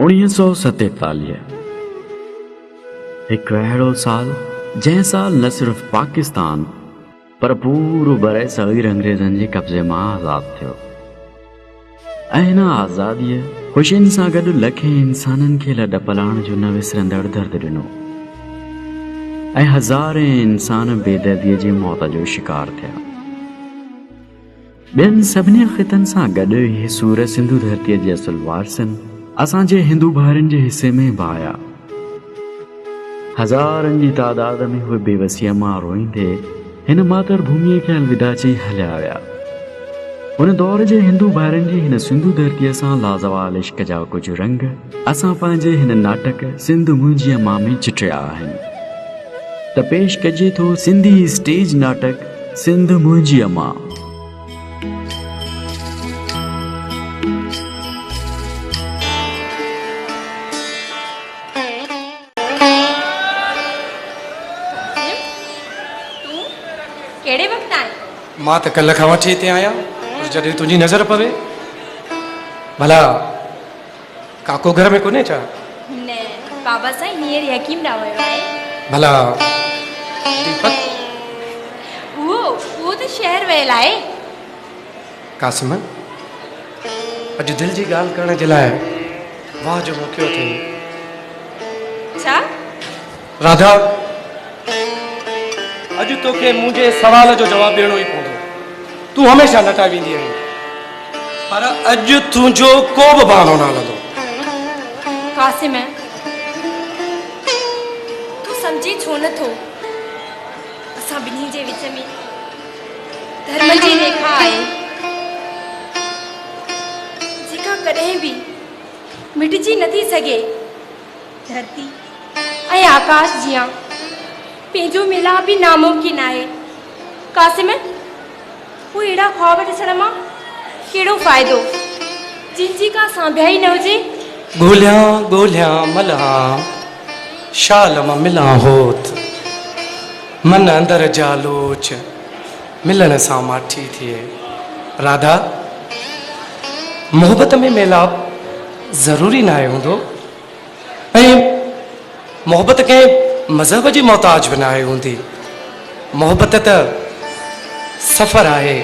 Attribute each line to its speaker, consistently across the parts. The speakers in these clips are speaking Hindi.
Speaker 1: 1947 हिकु अहिड़ो साल जंहिं साल न सिर्फ़ु पाकिस्तान पर पूरो बरे सग़ीर अंग्रेज़नि जे कब्ज़े मां आज़ादु थियो ऐं हिन आज़ादीअ ख़ुशियुनि सां गॾु लखे इंसाननि खे लॾ पलाण जो न विसरंदड़ दर्द ॾिनो ऐं हज़ारे इंसान बेदर्दीअ जी मौत जो शिकार थिया। ॿियनि सभिनी ख़ितनि सां गॾु इहे सूर सिंधु धरतीअ जे असुल वारसनि असांजे हिंदू भाउरनि जे हिसे में बि आया। हज़ारनि जी तादाद में उहे बेवसीअ मां रोईंदे हिन मातृभूमीअ खे अलविदा चई हलिया विया। उन दौर जे हिंदू भाउरनि जी हिन सिंधु धरतीअ सां लाज़वाल इश्क जा कुझु रंग असां पंहिंजे हिन नाटक सिंध मुंहिंजी अम्मा में चिटिया आहिनि। त पेश कजे थो सिंधी स्टेज नाटक सिंध मुंहिंजी अम्मा।
Speaker 2: केड़े वक्त आए?
Speaker 3: मां त कल खां वठी हिते आहियां पर जॾहिं तुंहिंजी नज़र पवे भला काको घर में कोन्हे छा?
Speaker 2: न बाबा साईं हींअर हकीम ॾांहुं वियो आहे।
Speaker 3: भला दीपक?
Speaker 2: उहो त शहर वियल आहे।
Speaker 3: कासिम अॼु दिलि जी ॻाल्हि करण जे लाइ वाह जो मौक़ो अथई।
Speaker 2: छा?
Speaker 3: राधा अॼु तोखे मुंहिंजे सवाल जो जवाबु ॾियणो ई पवंदो। तूं हमेशह नटा वेंदी आहीं पर अॼु तुंहिंजो को बि बहानो न हलंदो।
Speaker 2: कासिम तूं सम्झी छो नथो? असां ॿिन्ही जे विच में धर्म जी रेखा आहे जेका कॾहिं बि मिटिजी नथी सघे। धरती ऐं आकाश जियां पंहिंजो मिलाप बि नामुमकिन आहे। कासिम वो अहिड़ा ख्वाब ॾिसण मां कहिड़ो फ़ाइदो जिन जी का सांभिया ई न हुजे।
Speaker 3: ॻोल्हियां ॻोल्हियां मल्हा शाल मां मिलां होत मन अंदर जालोच मिलण सां माठी थिए। राधा मोहब्बत में मेलाप ज़रूरी न आहे हूंदो ऐं मोहब्बत कंहिं मज़हब जी मोहताज बि न आहे हूंदी। मोहब्बत त सफ़र आहे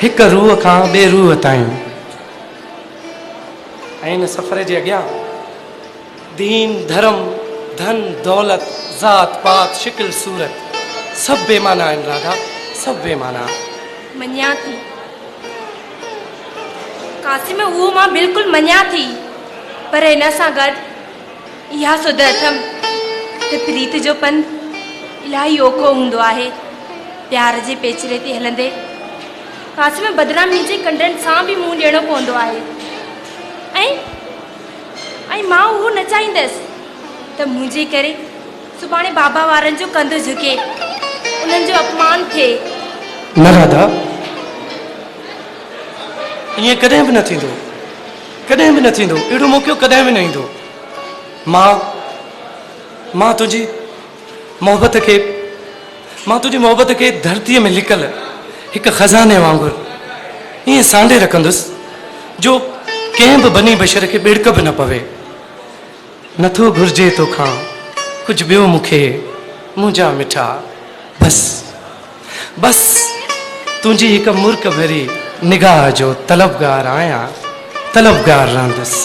Speaker 3: हिकु रूह खां ॿिए रूह ताईं ऐं हिन सफ़र जे अॻियां दीन धर्म धन दौलत ज़ात पात शिकिल सूरत सभु बेमाना आहिनि। राधा सभु बेमाना।
Speaker 2: मञिया थी कासिम, उहो मां बिल्कुलु मञिया थी पर हिन सां गॾु इहा सुध अथमि त प्रीत जो पंध इलाही औखो हूंदो आहे। प्यार जे पेचरे ते हलंदे कासिम बदिरां मुंहिंजे कंडनि सां बि मुंहुं ॾियणो पवंदो आहे ऐं मां उहो न चाहींदसि त मुंहिंजे करे सुभाणे बाबा वारनि जो कंधु झुके उन्हनि जो अपमान थिए।
Speaker 3: न राधा ईअं कॾहिं बि न थींदो, कॾहिं बि न थींदो। अहिड़ो मौक़ो कॾहिं बि न ईंदो। मां तुंहिंजी मोहब्बत खे धरतीअ में लिकल हिकु खज़ाने वांगुरु ईअं सांडे रखंदुसि जो कंहिं बि बनी बशर खे ॿिड़क बि न पवे। नथो घुरिजे तोखां कुझु ॿियो मूंखे मुंहिंजा मिठा बस तुंहिंजी हिकु मुर्क भरी निगाह जो तलबगार आहियां, तलबगार रहंदुसि।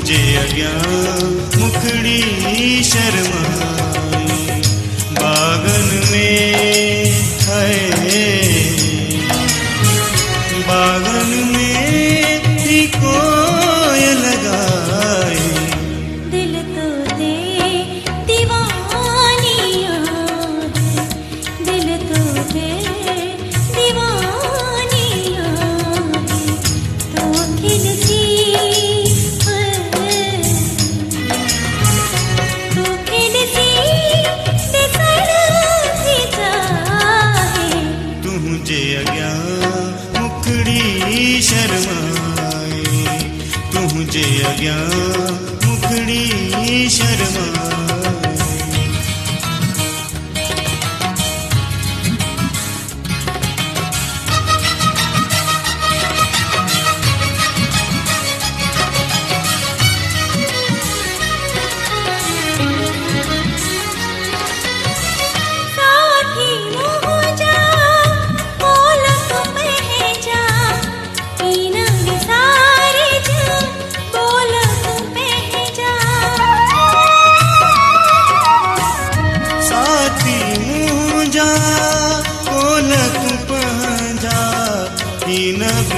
Speaker 4: तुझे अॻियां मुखड़ी शर्माई बागन में है बागन में ही कोय लगाए
Speaker 5: दिल तो दे दीवानिया दिल तो दे दीवानिया तो खिलती
Speaker 4: जे अॻियां मुखड़ी शर्माए, तुंहिंजे अॻियां मुखड़ी शर्माए।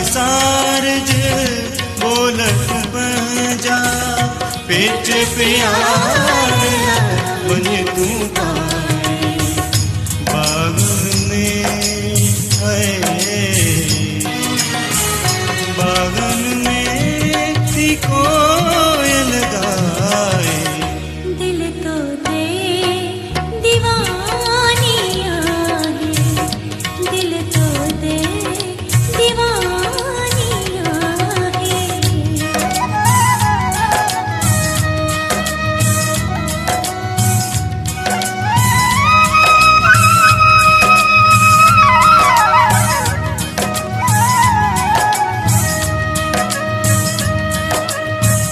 Speaker 4: सारज बोलत पंजा पेच प्यार बन तू पाए, बागन में है बागन में थी कोयल गाए।
Speaker 5: दिल तो दे दीवानिया है, दिल तो दे दीवानिया है।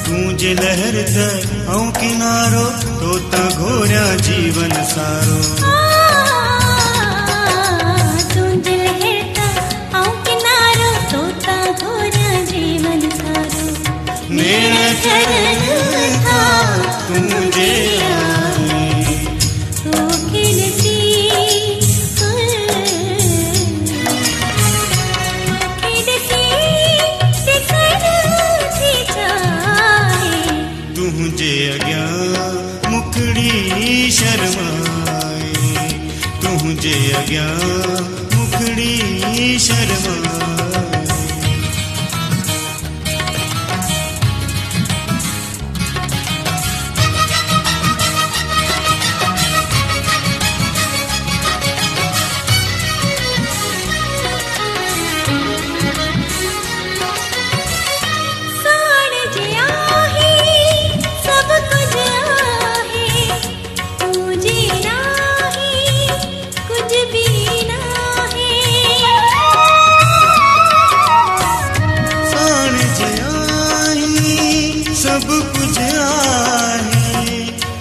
Speaker 4: तूं जे लहर त ऐं किनारो तो त घोरिया जीवन सारो।
Speaker 5: तुंहिंजे लहरता ऐं किनारो तोता घोरिया जीवन सारो।
Speaker 4: मेरा चरण था तुंहिंजे आए,
Speaker 5: ओ खिलसी
Speaker 4: तुंहिंजे अॻियां मुखड़ी शर्माए, तुंहिंजे अॻियां मुखड़ी शर्माए।
Speaker 5: साड़ जे आहे सब कुछ आहे, तुझे नाही कुछ भी नाही।
Speaker 4: साण जे आई सब कुछ आहे,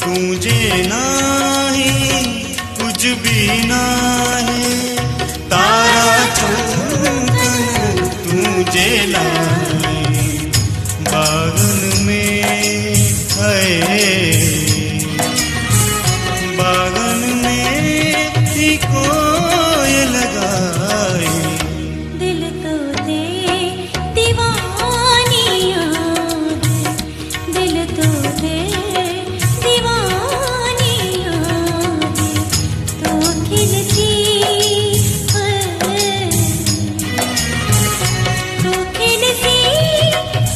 Speaker 4: तुझे नाही कुछ भी नाही। तारा चमकन तुझे लाए, बागन में है बागन में थी कोयल गाए।
Speaker 5: दिल तो दे दीवानिया है, दिल तो दे दीवानिया है। तो खिलती है, तो खिलती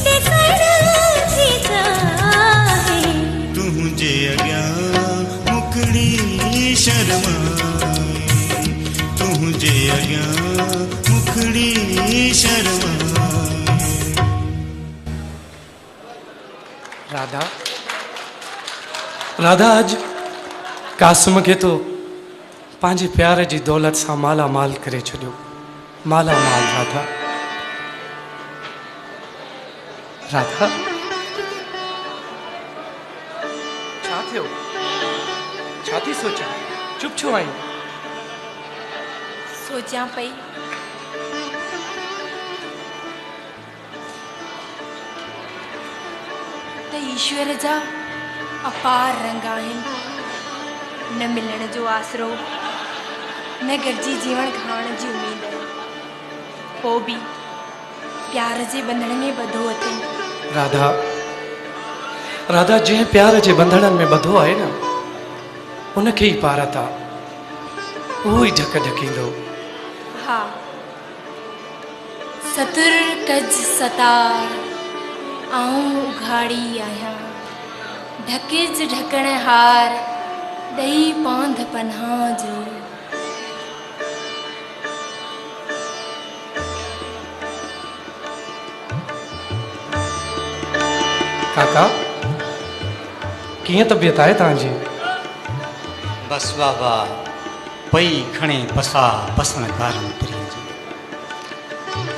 Speaker 5: ते सड़ती जाए।
Speaker 4: तुंहिंजे अॻियां मुखड़ी शर्माए, तुंहिंजे अॻियां मुखड़ी शर्माए।
Speaker 3: राधा राधा अॼु कासिम खे तो पंहिंजे प्यार जी दौलत सां माला माल करे छॾियो, माला माल। राधा राधा छा थियो, छा थी सोचा, चुप छो आई?
Speaker 2: सोचां पई त ईश्वर जा अपार रंग आहिनि, न मिलण जो आसरो, न गॾिजी जीवन खाइण जी उमेद, पोइ बि प्यार जे बंधन में ॿधो अथई।
Speaker 3: राधा राधा जंहिं प्यार जे बंधड़नि में ॿधो आहे न, उनखे ई पार था, उहो ई ढक ढकींदो।
Speaker 2: हा सतुर कज सतार आऊं उघाड़ी आहियां, ढकिज ढकण हार ॾही पांध पन्हा जो।
Speaker 3: काका कीअं तबियत आहे तव्हांजी?
Speaker 6: बस बाबा पई खणे पसा पसण कारन प्रिय जी।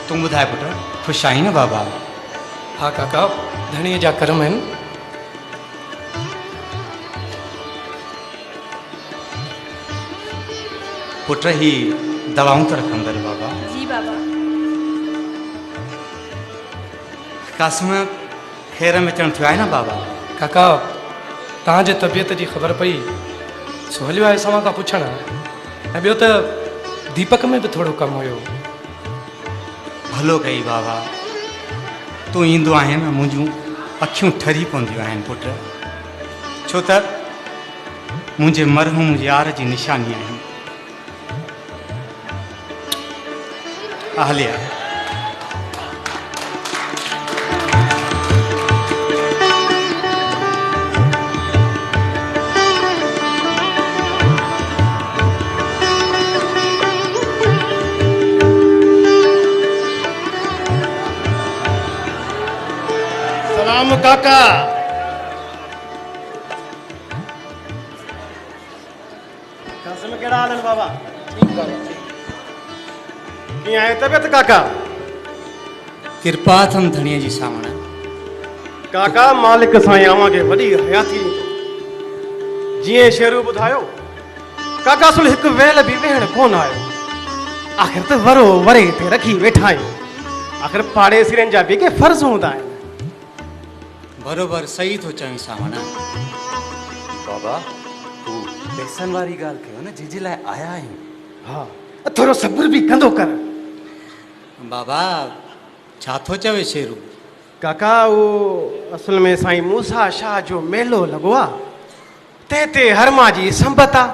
Speaker 6: तूं ॿुधाए पुट ख़ुशि आहीं न बाबा?
Speaker 3: हा काका, धणीअ जा करम आहिनि।
Speaker 6: पुट ही दवाऊं त रखंदड़ बाबा।
Speaker 2: जी बाबा।
Speaker 6: कासिम ख़ैर में अचणु थियो आहे न बाबा?
Speaker 3: काका तव्हांजे तबियत जी ख़बर पई सो हलियो आहे असां खां पुछण। ऐं ॿियो त दीपक में बि थोरो कमु हुयो।
Speaker 6: भलो कई बाबा, तूं ईंदो आहीं न मुंहिंजूं अखियूं ठरी पवंदियूं आहिनि पुट, छो त मुंहिंजे मरहूम यार जी निशानी आहिनि। हलिया
Speaker 7: सलाम काका। कासिम कहिड़ा हाल आहिनि बाबा?
Speaker 3: ठीकु बाबा,
Speaker 7: कीअं आहे तबियत काका?
Speaker 6: कृपा अथनि धणीअ जी सावण।
Speaker 7: काका मालिक साईं अव्हांखे वॾी हयाती ॾींदो। जीअं शेरू ॿुधायो काका असुल हिकु वेल बि वेहण कोन आयो। आख़िर त वरो वरे ते रखी वेठा आहियूं। आख़िर पाड़ेसिरनि जा बि के फर्ज़ हूंदा आहिनि।
Speaker 6: बरोबरु सही थो चवीं सावण।
Speaker 8: बाबा तूं पैसनि वारी ॻाल्हि कयो न, जंहिंजे लाइ आया आहियूं।
Speaker 7: हा थोरो सब्र बि कंदो कर।
Speaker 6: बाबा छा थो चवे शेरू?
Speaker 7: काका उहो असुल में साईं मूसा शाह जो मेलो लॻो आहे, ते हरमा जी संबत आहे।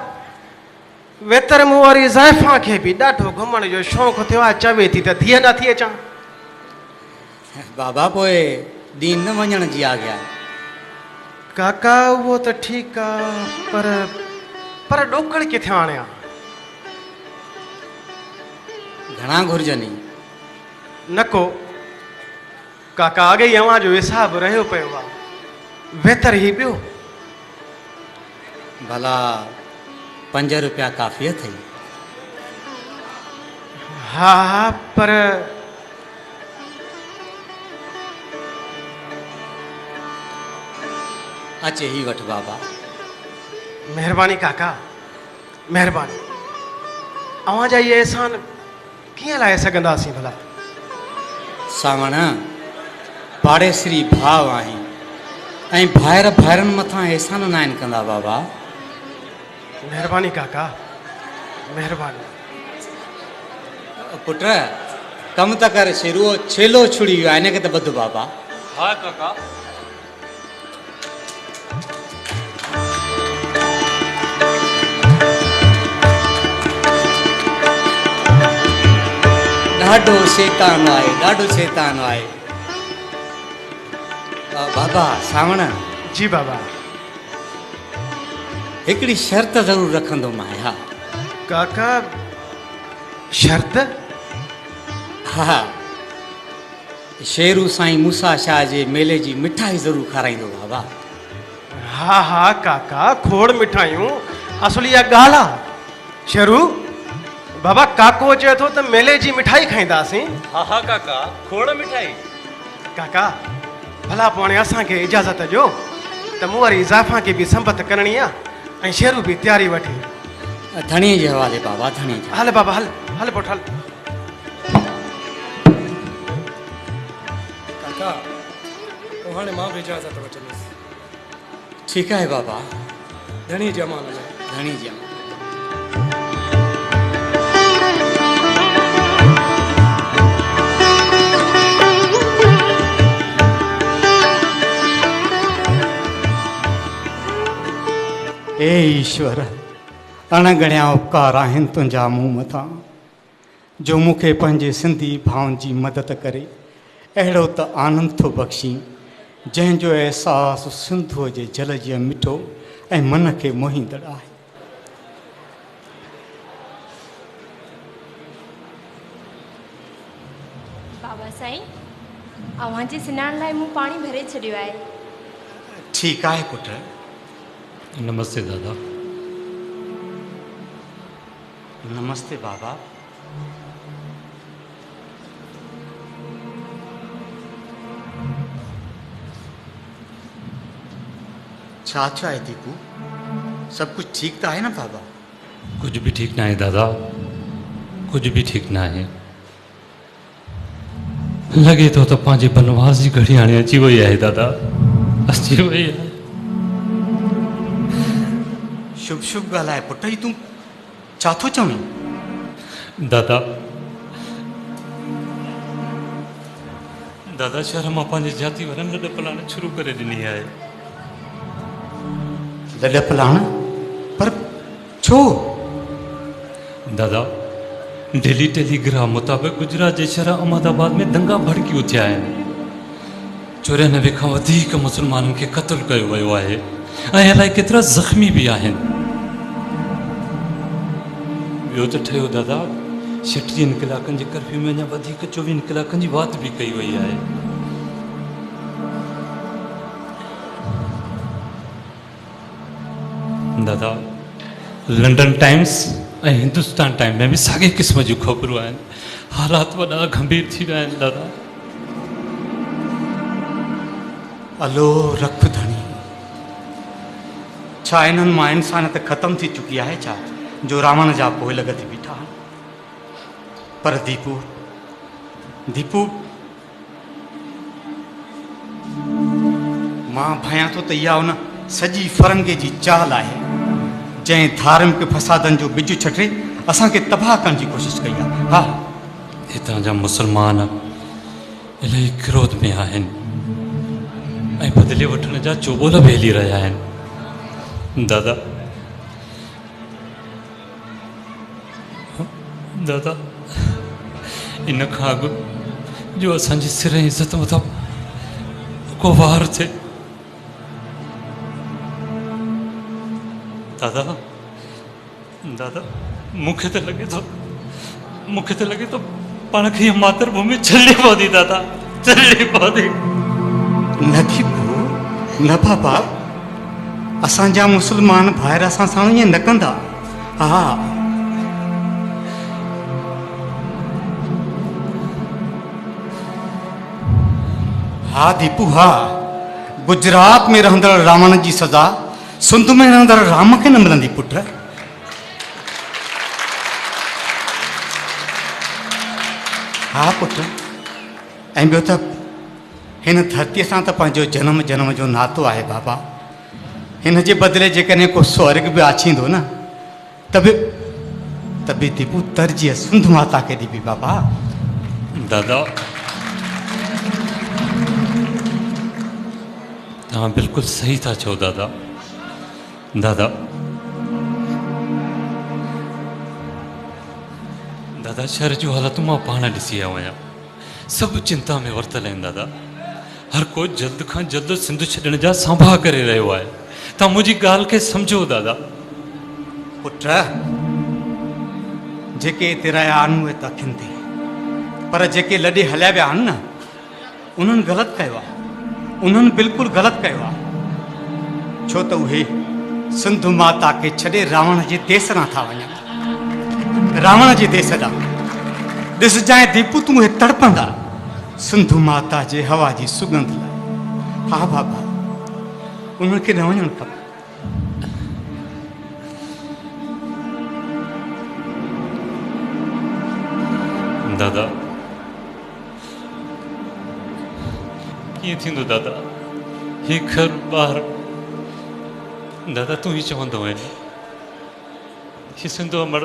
Speaker 7: वेतर मूं वारी ज़ाइफ़ां खे बि ॾाढो घुमण जो शौक़ु थियो आहे। चवे थी त धीअ नथी अचां।
Speaker 6: बाबा पोइ ॾींहुं न वञण जी आज्ञा।
Speaker 7: काका उहो त ठीकु आहे, पर ॾोकड़ किथे आणियां?
Speaker 6: घणा घुर्जनि?
Speaker 7: न को काका, अॻे ई अव्हां जो हिसाबु रहियो पियो आहे। बहितर ई ॿियो।
Speaker 6: भला 5 रुपया काफ़ी अथई?
Speaker 7: हा पर
Speaker 6: अचे ही वठ बाबा।
Speaker 7: महिरबानी काका, महिरबानी। अव्हां जा इहे अहसान कीअं लाहे सघंदासीं भला?
Speaker 6: सावण पाड़ेसिरी भाउ आहीं ऐं भाइरनि मथां अहसान न आहिनि कंदा बाबा।
Speaker 7: महिरबानी काका, महिरबानी।
Speaker 6: पुट कमु त कर शेरू, छेलो छुड़ी वियो आहे, हिन खे त ॿुध बाबा।
Speaker 3: हा काका।
Speaker 6: ॾाढो शैतान आहे, ॾाढो शैतान आहे। बाबा सावण।
Speaker 7: जी बाबा।
Speaker 6: हिकिड़ी शर्त ज़रूरु रखंदुमि मां। हा
Speaker 7: काका शर्त?
Speaker 6: हा, शेरू साईं मूसा शाह जे मेले जी मिठाई ज़रूरु खाराईंदो बाबा।
Speaker 7: हा काका, खोड़ मिठाइयूं असुल इहा ॻाल्हि आहे। शेरू बाबा काको चए थो त मेले जी मिठाई खाईंदासीं।
Speaker 8: हा काका, खोड़ मिठाई।
Speaker 7: काका भला पोइ असांखे इजाज़त ॾियो त मूं वारी ज़ाइफ़ां खे बि संबत करणी आहे ऐं शेरू बि तयारी वठे।
Speaker 6: धणीअ जे हवाले बाबा, धणीअ जे।
Speaker 7: हल बाबा, हल पुट हल।
Speaker 3: काका पोइ हाणे मां बि इजाज़त वठंदुसि।
Speaker 6: ठीकु आहे बाबा।
Speaker 3: धणी जे अमान में।
Speaker 6: धणी जी। हे ईश्वर, अणगणिया उपकार आहिनि तुंहिंजा मूं मथां, जो मूंखे पंहिंजे सिंधी भाउनि जी मदद करे अहिड़ो त आनंद थो बख़्शी, जंहिंजो अहसासु सिंधूअ जे जल जीअं मिठो ऐं मन खे मोहींदड़ आहे।
Speaker 2: बाबा साईं, अव्हां जे सनान लाइ मूं पाणी भरे छॾियो आहे।
Speaker 6: ठीकु आहे पुट।
Speaker 3: नमस्ते दादा।
Speaker 6: नमस्ते बाबा। छा छा आहे दीपू? सब कुछ ठीक तो है ना बाबा?
Speaker 3: कुछ भी ठीक ना है दादा, कुछ भी ठीक ना है। लगे तो पंहिंजे बनवास जी घड़ी हाणे अची वई आहे दादा, अची वई आहे।
Speaker 6: शुभ शुभ ॻाल्हाए पुट, ही तूं छा थो चवीं?
Speaker 3: दादा दादा शहर मां पंहिंजे जाती वारनि लॾ पलाण शुरू करे ॾिनी आहे।
Speaker 6: लॾ पलाण? पर छो?
Speaker 3: दादा डेली टेलीग्राम मुताबिक़ गुजरात जे शहर अहमदाबाद में दंगा भड़कियूं थिया आहिनि। 94 खां वधीक मुस्लमाननि खे क़त्ल कयो वियो आहे ऐं अलाए केतिरा ज़ख़्मी बि आहिनि। ॿियो त ठहियो दादा 36 कलाकनि जे कर्फ्यू में अञा वधीक 24 कलाकनि जी वात बि कई वई आहे। दादा लंडन टाइम्स ऐं हिंदुस्तान टाइम्स में बि साॻे क़िस्म जूं ख़बरूं आहिनि। हालात वॾा गंभीर थी विया आहिनि दादा।
Speaker 6: अलो रख धणी, छा इन्हनि मां इंसानियत ख़तम थी चुकी आहे छा, जो रावण जा पोइ लॻति बीठा आहिनि? पर दीपू दीपू मां भयां थो त इहा उन सॼी फरंगे जी चाल आहे जंहिं धार्मिक फसादनि जो बिज छटे असांखे तबाह करण जी कोशिशि कई आहे। हा,
Speaker 3: हितां जा मुस्लमान इलाही क्रोध में आहिनि ऐं बदिले वठण जा चोॿोल बि हली रहिया आहिनि। दादा दादा इन खां अॻु जो असांजी सिर ऐं इज़त मथां को वार थिए। दादा दादा मूंखे त लॻे थो पाण खे इहा मातृभूमि छॾणी पवंदी दादा, छॾणी पवंदी।
Speaker 6: न दीपू न बाबा, असांजा मुस्लमान भाइर असां सां ईअं न कंदा। हा हा दीपू हा, गुजरात में रहंदड़ रावण जी सज़ा सिंध में रहंदड़ राम खे न मिलंदी पुट। हा पुट, ऐं ॿियो त हिन धरतीअ सां त पंहिंजो जन्म जन्म जो नातो आहे बाबा। हिन जे बदिले जेकॾहिं को स्वर्ग बि आछींदो न त बि दीपू तरजीह सिंध माता खे ॾिबी बाबा।
Speaker 3: दादा तव्हां बिल्कुलु सही था चओ दादा। दादा दादा शहर जूं हालतूं मां पाण ॾिसी आयो आहियां, सभु चिंता में वरतल आहिनि दादा। हर को जल्द खां जल्द सिंध छॾण जा सांभा करे रहियो आहे। तव्हां मुंहिंजी ॻाल्हि खे सम्झो दादा।
Speaker 6: पुट जेके हिते रहिया आहिनि उहे त अखियुनि ते, पर जेके लॾे हलिया विया आहिनि न उन्हनि ग़लति कयो आहे, उन्हनि बिल्कुलु ग़लति कयो आहे। छो त उहे सिंध माता खे छॾे रावण जे देस ॾांहुं था वञनि, रावण जे देस ॾांहुं। ॾिसजांइ दीपू तूं उहे तड़पंदा सिंध माता जे हवा जी सुगंध लाइ। हा बाबा, उन्हनि खे न वञणु खपे।
Speaker 3: दादा कीअं थींदो दादा ही घर ॿार? दादा तूं ई चवंदो आहीं ही सिंधो अमड़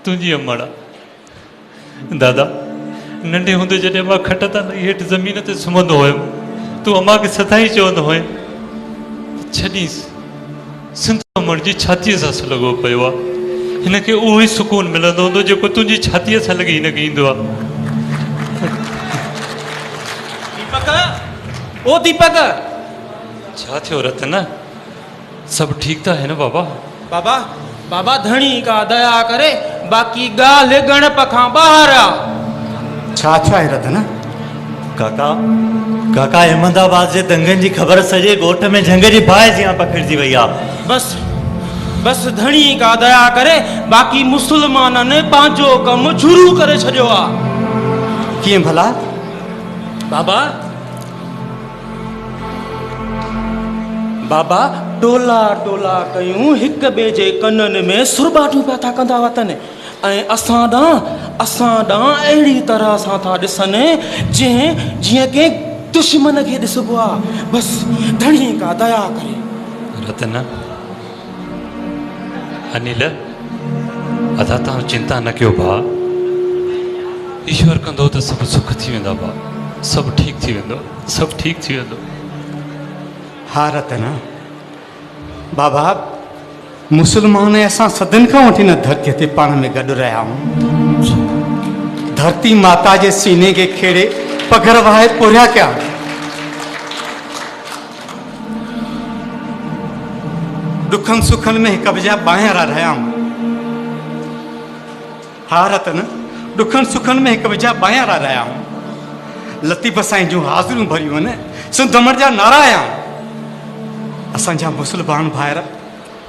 Speaker 3: तुंहिंजी अमड़ आहे। दादा नंढे हूंदे जॾहिं मां खट तां हेठि ज़मीन ते सुम्हंदो हुयुमि, तूं अम्मा खे सदाई चवंदो हुएं छॾीस, सिंध अमड़ जी छातीअ सां लॻो पियो आहे। हिनखे उहो ई सुकून मिलंदो हूंदो जेको तुंहिंजी छातीअ सां लॻी हिनखे ईंदो आहे।
Speaker 7: दीपक, ओ दीपक,
Speaker 3: छा थियो रतन? सभु ठीकु था है न बाबा?
Speaker 9: बाबा बाबा धणी का दया करे बाक़ी ॻाल्हि गणप खां ॿाहिरि आहे।
Speaker 6: छा छा आहे रतन?
Speaker 8: काका काका अहमदाबाद जे दंगनि जी ख़बर सॼे ॻोठ में झंग जी बाहि जीअं पखिड़िजी वई आहे।
Speaker 9: बस बस धणी का दया करे बाक़ी मुसलमाननि पंहिंजो कमु शुरू करे छॾियो आहे।
Speaker 6: कीअं भला?
Speaker 9: बाबा बाबा टोला टोला कयूं हिक ॿिए जे कननि में सुरबाटूं पिया था कंदा वतनि ऐं असां ॾांहुं अहिड़ी तरह सां था ॾिसनि जीअं के दुश्मन खे ॾिसबो आहे। बसि धणी का दया करे।
Speaker 8: रतन अनिल अदा तव्हां चिंता न कयो भाउ, ईश्वर कंदो त सभु सुख थी वेंदा भाउ, सभु ठीकु थी वेंदो, सभु ठीकु थी वेंदो।
Speaker 6: हा रतन बाबा, मुसलमान असां सदिन खां वठी न धरतीअ ते पाण में गॾु रहिया आहियूं। धरती माता जे सीने खे खेड़े पघर वहाए पुरिया कया। दुखनि सुखनि में हिक ॿिए जा ॿाहिरां रहिया आहियूं। हा रतन, दुखनि सुखनि में हिक ॿिए जा ॿाहिरां रहिया आहियूं। लतीफ़ साईं जूं हाज़िरियूं भरियूं आहिनि, सिंधमड़ जा नारा आया। असांजा मुसलमान भाइर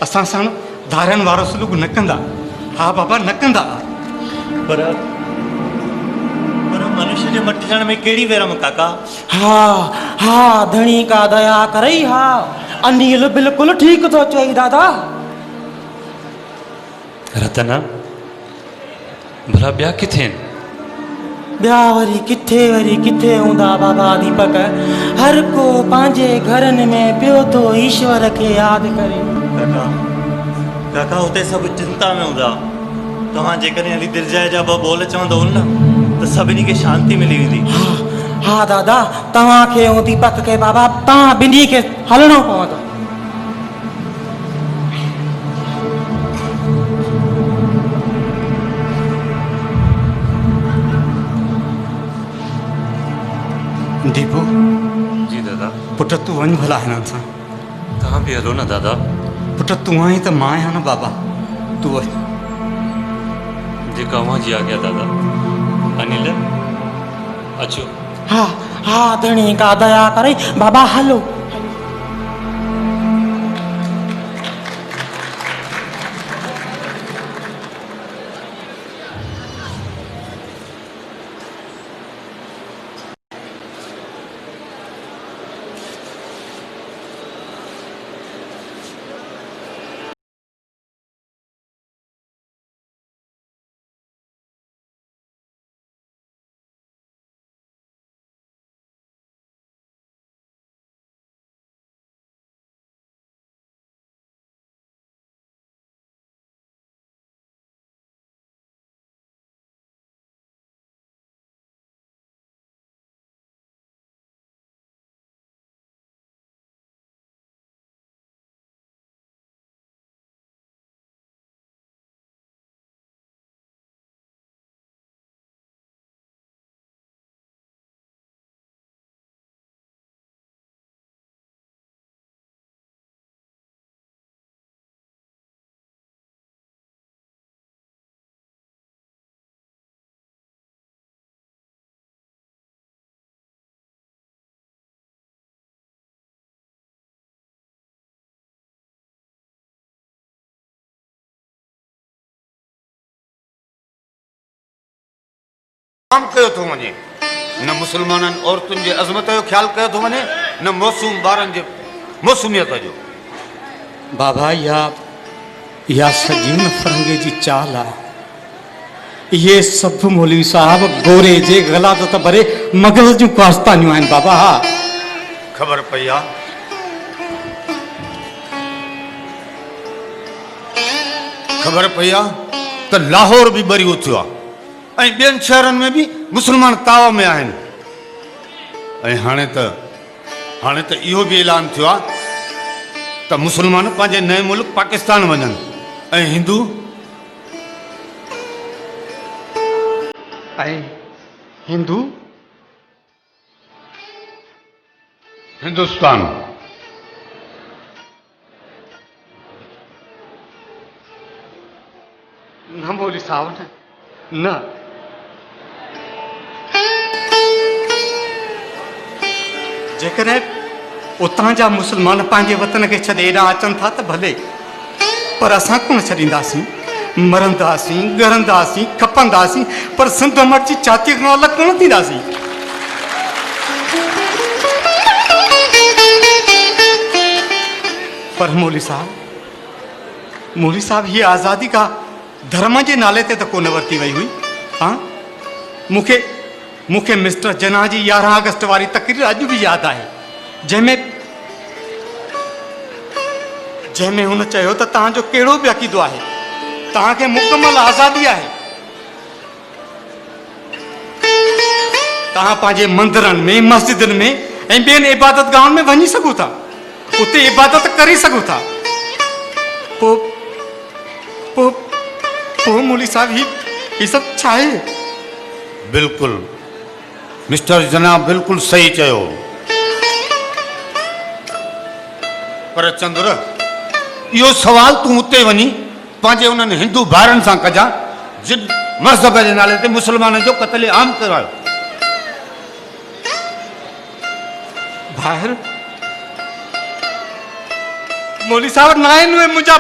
Speaker 6: असां सां धारनि वारो सलूक न कंदा। हा बाबा, न कंदा।
Speaker 8: पर मनुष्य जे मटिजण में कहिड़ी वेरम काका?
Speaker 9: हा धणी का दया करे। हा अनिल बिल्कुलु ठीकु थो चई दादा।
Speaker 8: रतन भला ॿिया किथे आहिनि?
Speaker 9: ॿिया वरी किथे हूंदा बाबा दीपक। हर को पंहिंजे घरनि में पियो थो ईश्वर खे यादि करे।
Speaker 8: काका हुते सभु चिंता में हूंदा। तव्हां जेकॾहिं हली दिलजाए जा ॿ ॿोल चवंदो न त सभिनी खे शांती मिली वेंदी।
Speaker 9: हा दादा, तव्हांखे ऐं दीपक खे बाबा तव्हां ॿिन्ही खे हलणो पवंदो।
Speaker 6: दीपू
Speaker 8: जी दादा।
Speaker 6: पुट तूं वञ भला हिननि सां।
Speaker 8: तव्हां बि हलो न दादा।
Speaker 6: पुट तूं आई त मां आहियां न बाबा, तूं वञ।
Speaker 8: जेका अव्हां जी आज्ञा दादा। अनिल अचो।
Speaker 9: हा धणी का दया करे बाबा, हलो।
Speaker 10: कयो थो वञे, न मुसलमाननि औरतुनि जे अज़मत जो ख़्यालु कयो थो वञे, न मौसूम ॿारनि जे मौसूमियत जो।
Speaker 6: बाबा इहा सॼी नफ़रंगे जी चाल आहे। इहे सभु मौलवी साहब गोरे जे ग़लाज़त भरे मग़ज़ जूं कास्तानियूं आहिनि बाबा। हा
Speaker 10: ख़बर पई आहे। ख़बर पई आहे त लाहौर बि ॿरी उथियो आहे ऐं ॿियनि शहरनि में बि मुस्लमान ताव में आहिनि। ऐं हाणे त इहो बि ऐलान थियो आहे त मुस्लमान पंहिंजे नए मुल्क पाकिस्तान वञनि ऐं हिंदुस्तान।
Speaker 6: न मौलवी साहब न। जेकॾहिं उतां जा मुस्लमान पंहिंजे वतन खे छॾे एॾां अचनि था त भले, पर असां कोन छॾींदासीं। मरंदासीं, ॻरंदासीं, खपंदासीं, पर सिंध मट जी छातीअ खां अलॻि कोन थींदासीं। पर मौली साहब हीअ आज़ादी का धर्म जे नाले ते त कोन वरिती वई हुई। हाँ, मूंखे मिस्टर जना जी 11 अगस्त वारी तकरीर अॼु बि यादि आहे, जंहिंमें हुन चयो त तव्हांजो कहिड़ो बि अक़ीदो आहे, तव्हांखे मुकमल आज़ादी आहे। तव्हां पंहिंजे मंदरनि में, मस्जिदनि में ऐं ॿियनि इबादत गाहनि में वञी सघो था, उते इबादत करे सघो था। पोइ मौली साहब ही सभु छा आहे?
Speaker 10: बिल्कुलु मिस्टर जना बिल्कुलु सही चयो। पर चंद्र, इहो सवाल तूं उते वञी पंहिंजे उन्हनि हिंदू भाइरनि सां कजां जिन मज़हब जे नाले ते मुस्लमाननि जो क़त्ल आम करायो।
Speaker 6: ॿाहिर मौली साहब न आहिनि उहे मुंहिंजा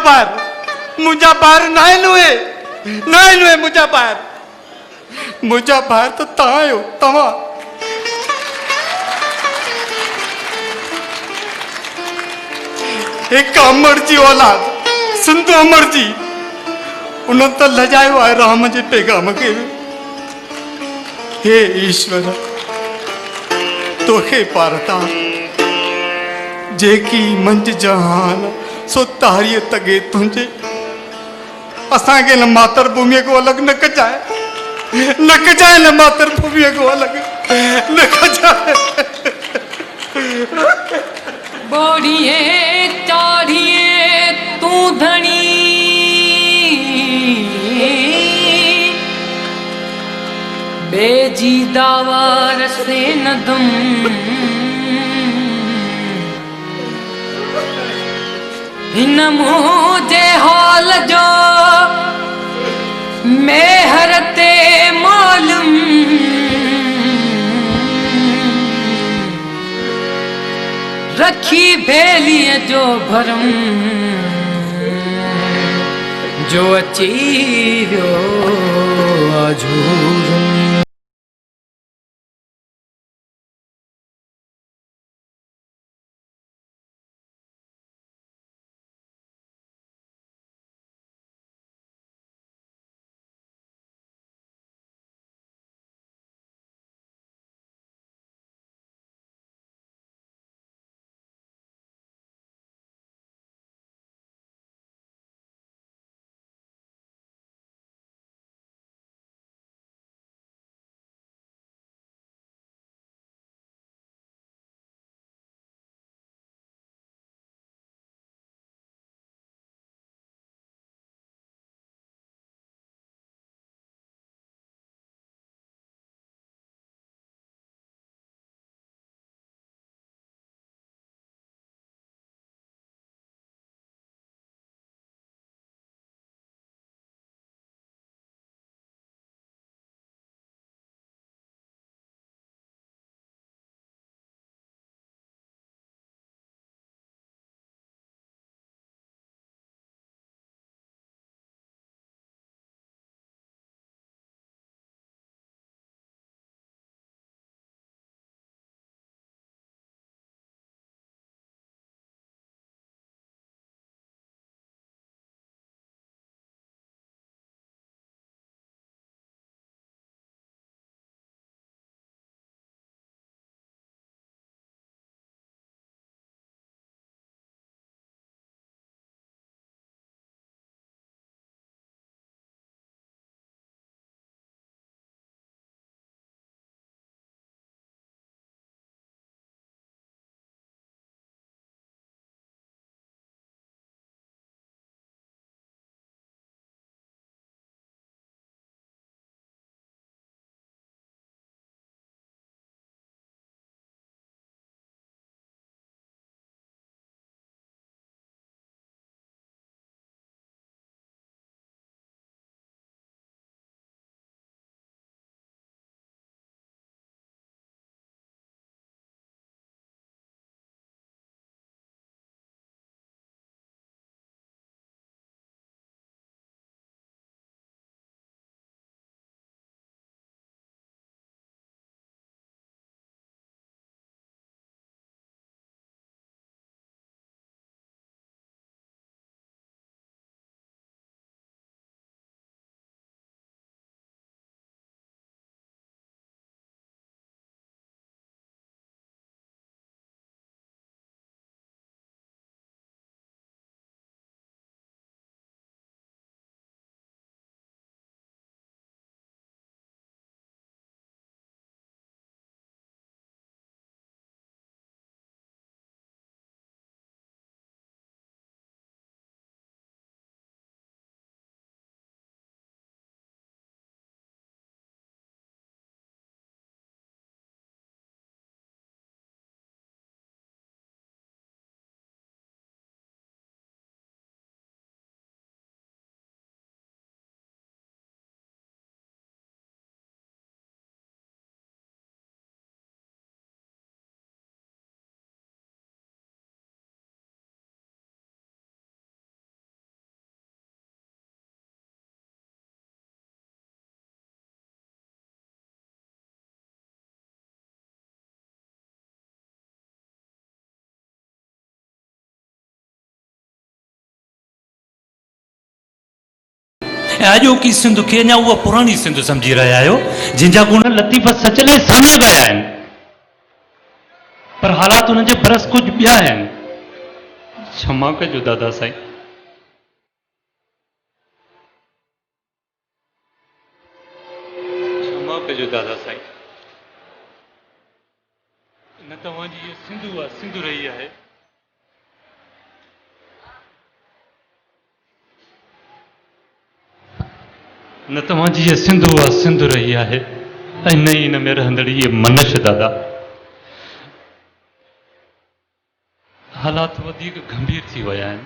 Speaker 6: ॿार न आहिनि उहे मुंहिंजा ॿार त तव्हां आहियो। तव्हां हिकु अमर जी औलाद, सिंध अमर जी, उन्हनि त लॼायो आहे राम जे पैगाम खे। हे ईश्वर, तोखे पारता जेकी मंझ जहान सो तारीअ तगे तुंहिंजे, असांखे न मातर भूमिअ को अलॻि न कजाए न मातर भूमिअ को अलॻि न कजाए।
Speaker 5: बोड़िए चाढ़िए तू धनी, बेजी दावर से न दम, हिन मुझे हाल जो मेहर ते मालूम, रखी भेलीअ जो भरम, जो अची वियो आजूरम।
Speaker 8: ऐं अॼोकी सिंध खे अञा उहा पुराणी सिंध सम्झी रहिया आहियो जंहिंजा गुण लतीफ़ सचले साम्हूं पिया आहिनि, पर हालात हुननि जे बरस कुझु ॿिया आहिनि। क्षमा कजो दादा साईं। क्षमा कजो दादा साईं। न तव्हांजी इहा सिंधु आहे, सिंधु रही आहे। न तव्हांजी इहा सिंधु आहे, सिंधु रही आहे, ऐं न ई हिन में रहंदड़ इहे मनश दादा। हालात वधीक गंभीर थी विया आहिनि।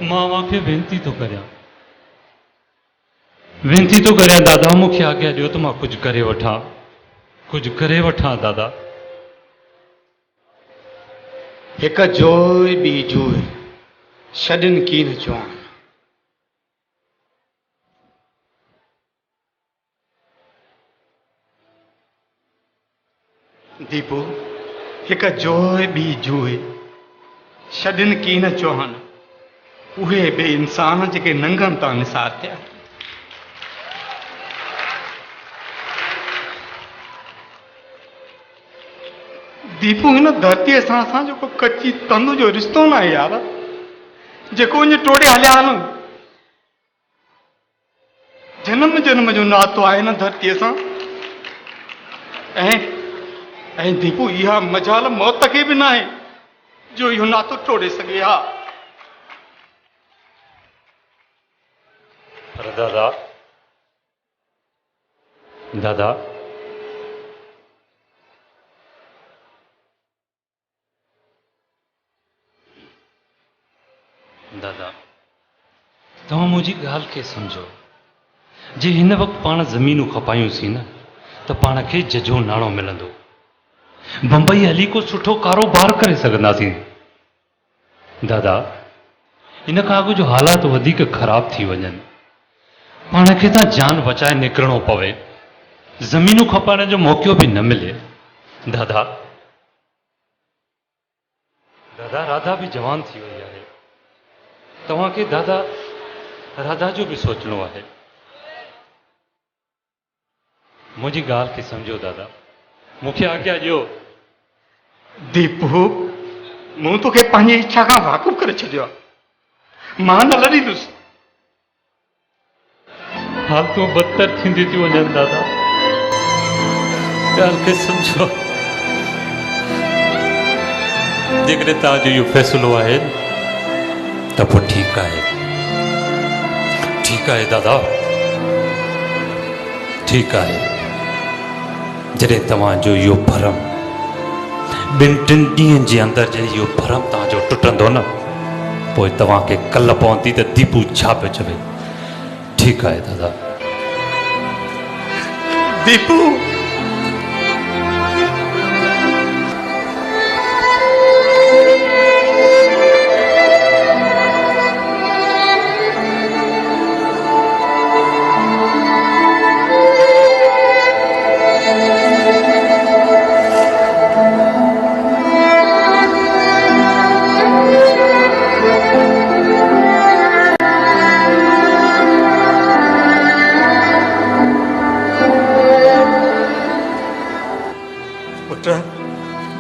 Speaker 8: मां अव्हांखे वेनती थो करियां दादा, मूंखे आज्ञा ॾियो त मां कुझु करे वठां दादा।
Speaker 6: हिक जोइ ॿी जोइ छॾनि कीन चवान। दीपू, हिक जोइ ॿी जोइ छॾनि कीन चवान। उहे बे इंसान जेके नंगनि तां निसार थिया। दीपू, हिन धरतीअ सां असां जेको कची तंद जो रिश्तो न आहे यार, जेको ईअं टोड़े हलिया आहिनि। जन्म जन्म जो नातो आहे हिन धरतीअ सां। ऐं दीपू, इहा मजाल मौत खे बि न आहे जो इहो नातो टोड़े सघे। हा,
Speaker 8: पर दादा दादा दादा तव्हां मुंहिंजी ॻाल्हि खे सम्झो। जे हिन वक़्तु पाण ज़मीनूं खपायूंसीं न त पाण खे जजो नाणो मिलंदो, बम्बई हली को सुठो कारोबार करे सघंदासीं। दादा, इन खां अॻु जो हालात वधीक ख़राब थी वञनि, पाण खे त जान बचाए निकिरणो पवे, ज़मीनूं खपाइण जो मौक़ो बि न मिले। दादा दादा राधा बि जवान थी वई आहे। तव्हांखे दादा राधा जो बि सोचणो आहे। मुंहिंजी ॻाल्हि खे सम्झो दादा, मूंखे आज्ञा ॾियो।
Speaker 6: दीपू, मूं तोखे पंहिंजी इच्छा खां वाक़ुफ़ करे छॾियो आहे। मां न लड़ींदुसि।
Speaker 8: हालतूं बदतर थींदी थियूं वञनि दादा, ॻाल्हि खे सम्झो। जेकॾहिं तव्हांजो इहो फ़ैसिलो आहे त पोइ ठीकु आहे, ठीकु आहे दादा, ठीकु आहे। जॾहिं तव्हांजो इहो भरम ॿिनि टिनि ॾींहंनि जे अंदरि जॾहिं इहो भरम तव्हांजो टुटंदो न, पोइ तव्हांखे कल्ह पवंदी त दीपू छा पियो चवे। ठीकु आहे दादा।
Speaker 6: दीपू,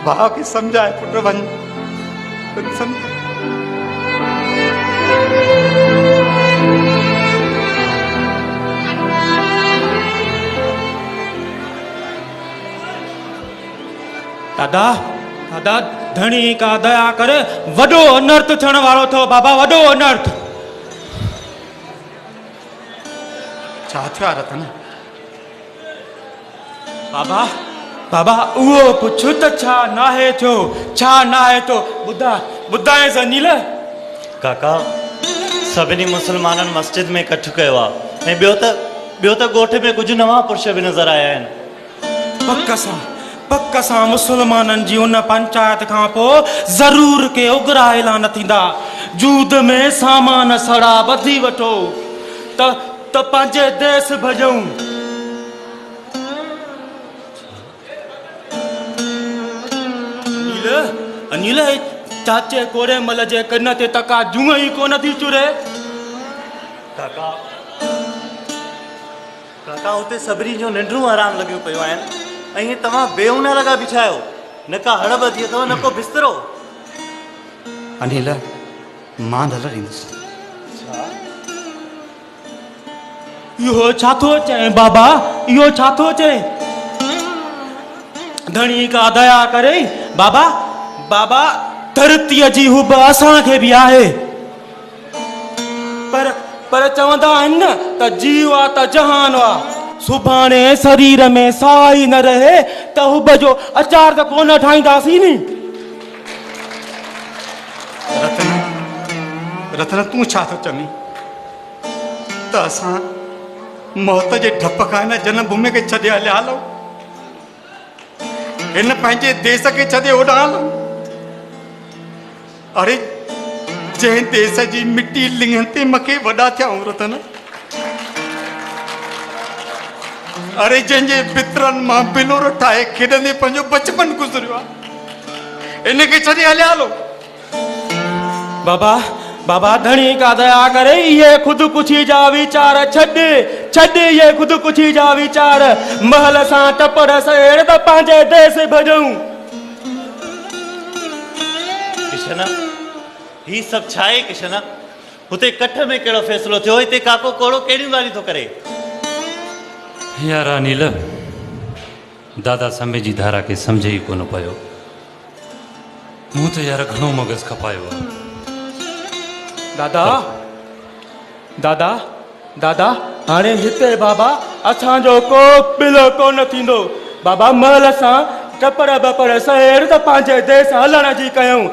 Speaker 6: भाउ खे सम्झाए पुट, वञ
Speaker 9: दादा दादा धणी का दया करे, वॾो अनर्थ थियण वारो अथव बाबा, वॾो अनर्थ।
Speaker 6: छा थियो आहे रतन?
Speaker 9: बाबा बाबा उहो पुछ त छा नाहे थियो, छा नाहे थियो, ॿुधाए ज़नील।
Speaker 11: काका, सभिनी मुस्लमाननि मस्जिद में इकट्ठो कयो आहे, ऐं ॿियो त ॻोठ में कुझु नवां पुरुष बि नज़र आया आहिनि।
Speaker 9: पक सां मुस्लमाननि जी उन पंचायत खां पोइ ज़रूर के उग्रा ऐलान थींदा। जूद में सामान सड़ा ॿधी वठो त पंहिंजे देश भॼूं। अनिल, चाचे कोड़े मल जे कन ते तका जूं ई कोन थी चुरे।
Speaker 11: काका काका हुते सभिनी जो निंडूं आराम लॻियूं पियूं आहिनि ऐं हीअं तव्हां बेउना लॻा बीठा आहियो न का हड़ ॿधी अथव न को बिस्तरो
Speaker 6: अनिल मां न लड़ींदुसि
Speaker 9: इहो छा थो चए बाबा इहो छा थो चए धणी का दया करे बाबा बाबा धरतीअ जी हुब असांखे बि आहे पर चवंदा आहिनि न त जीव आहे त जहान आहे सुभाणे शरीर में साई न रहे त हुब जो अचार त कोन ठाहींदासीं नी
Speaker 6: रतन तूं छा थो चवीं त असां मौत जे डप खां हिन जनमभूमि खे छॾे हलिया हलूं हिन पंहिंजे देश खे छॾे होॾां हलूं अरे जंहिं देश जी मिटी लिंगनि ते मूंखे वॾा थिया हूं रतन अरे जंहिंजे पित्रनि मां बिलोर ठाहे खेॾंदे पंहिंजो बचपन गुज़रियो आहे इनखे छॾे हलिया हलो
Speaker 9: बाबा बाबा धणी का दया करे ये खुदकुशी जा वीचार छॾ ये खुदकुशी जा वीचार महल सां टपड़ सेड़ त पंहिंजे देश भॼूं
Speaker 11: किशन ही सभु छा आहे किशन हुते कठ में कहिड़ो फ़ैसिलो थियो हिते काको कोड़ो कहिड़ियूं ॻाल्हियूं थो करे
Speaker 8: यार अनिल दादा समय जी धारा खे सम्झे ई कोन पियो मूं त यार घणो मगज़ खपायो आहे
Speaker 9: दादा दादा दादा हाणे हिते बाबा असांजो को पिलो कोन थींदो बाबा महल सां टपड़ बपड़ सहेड़ त पंहिंजे देश हलण जी कयूं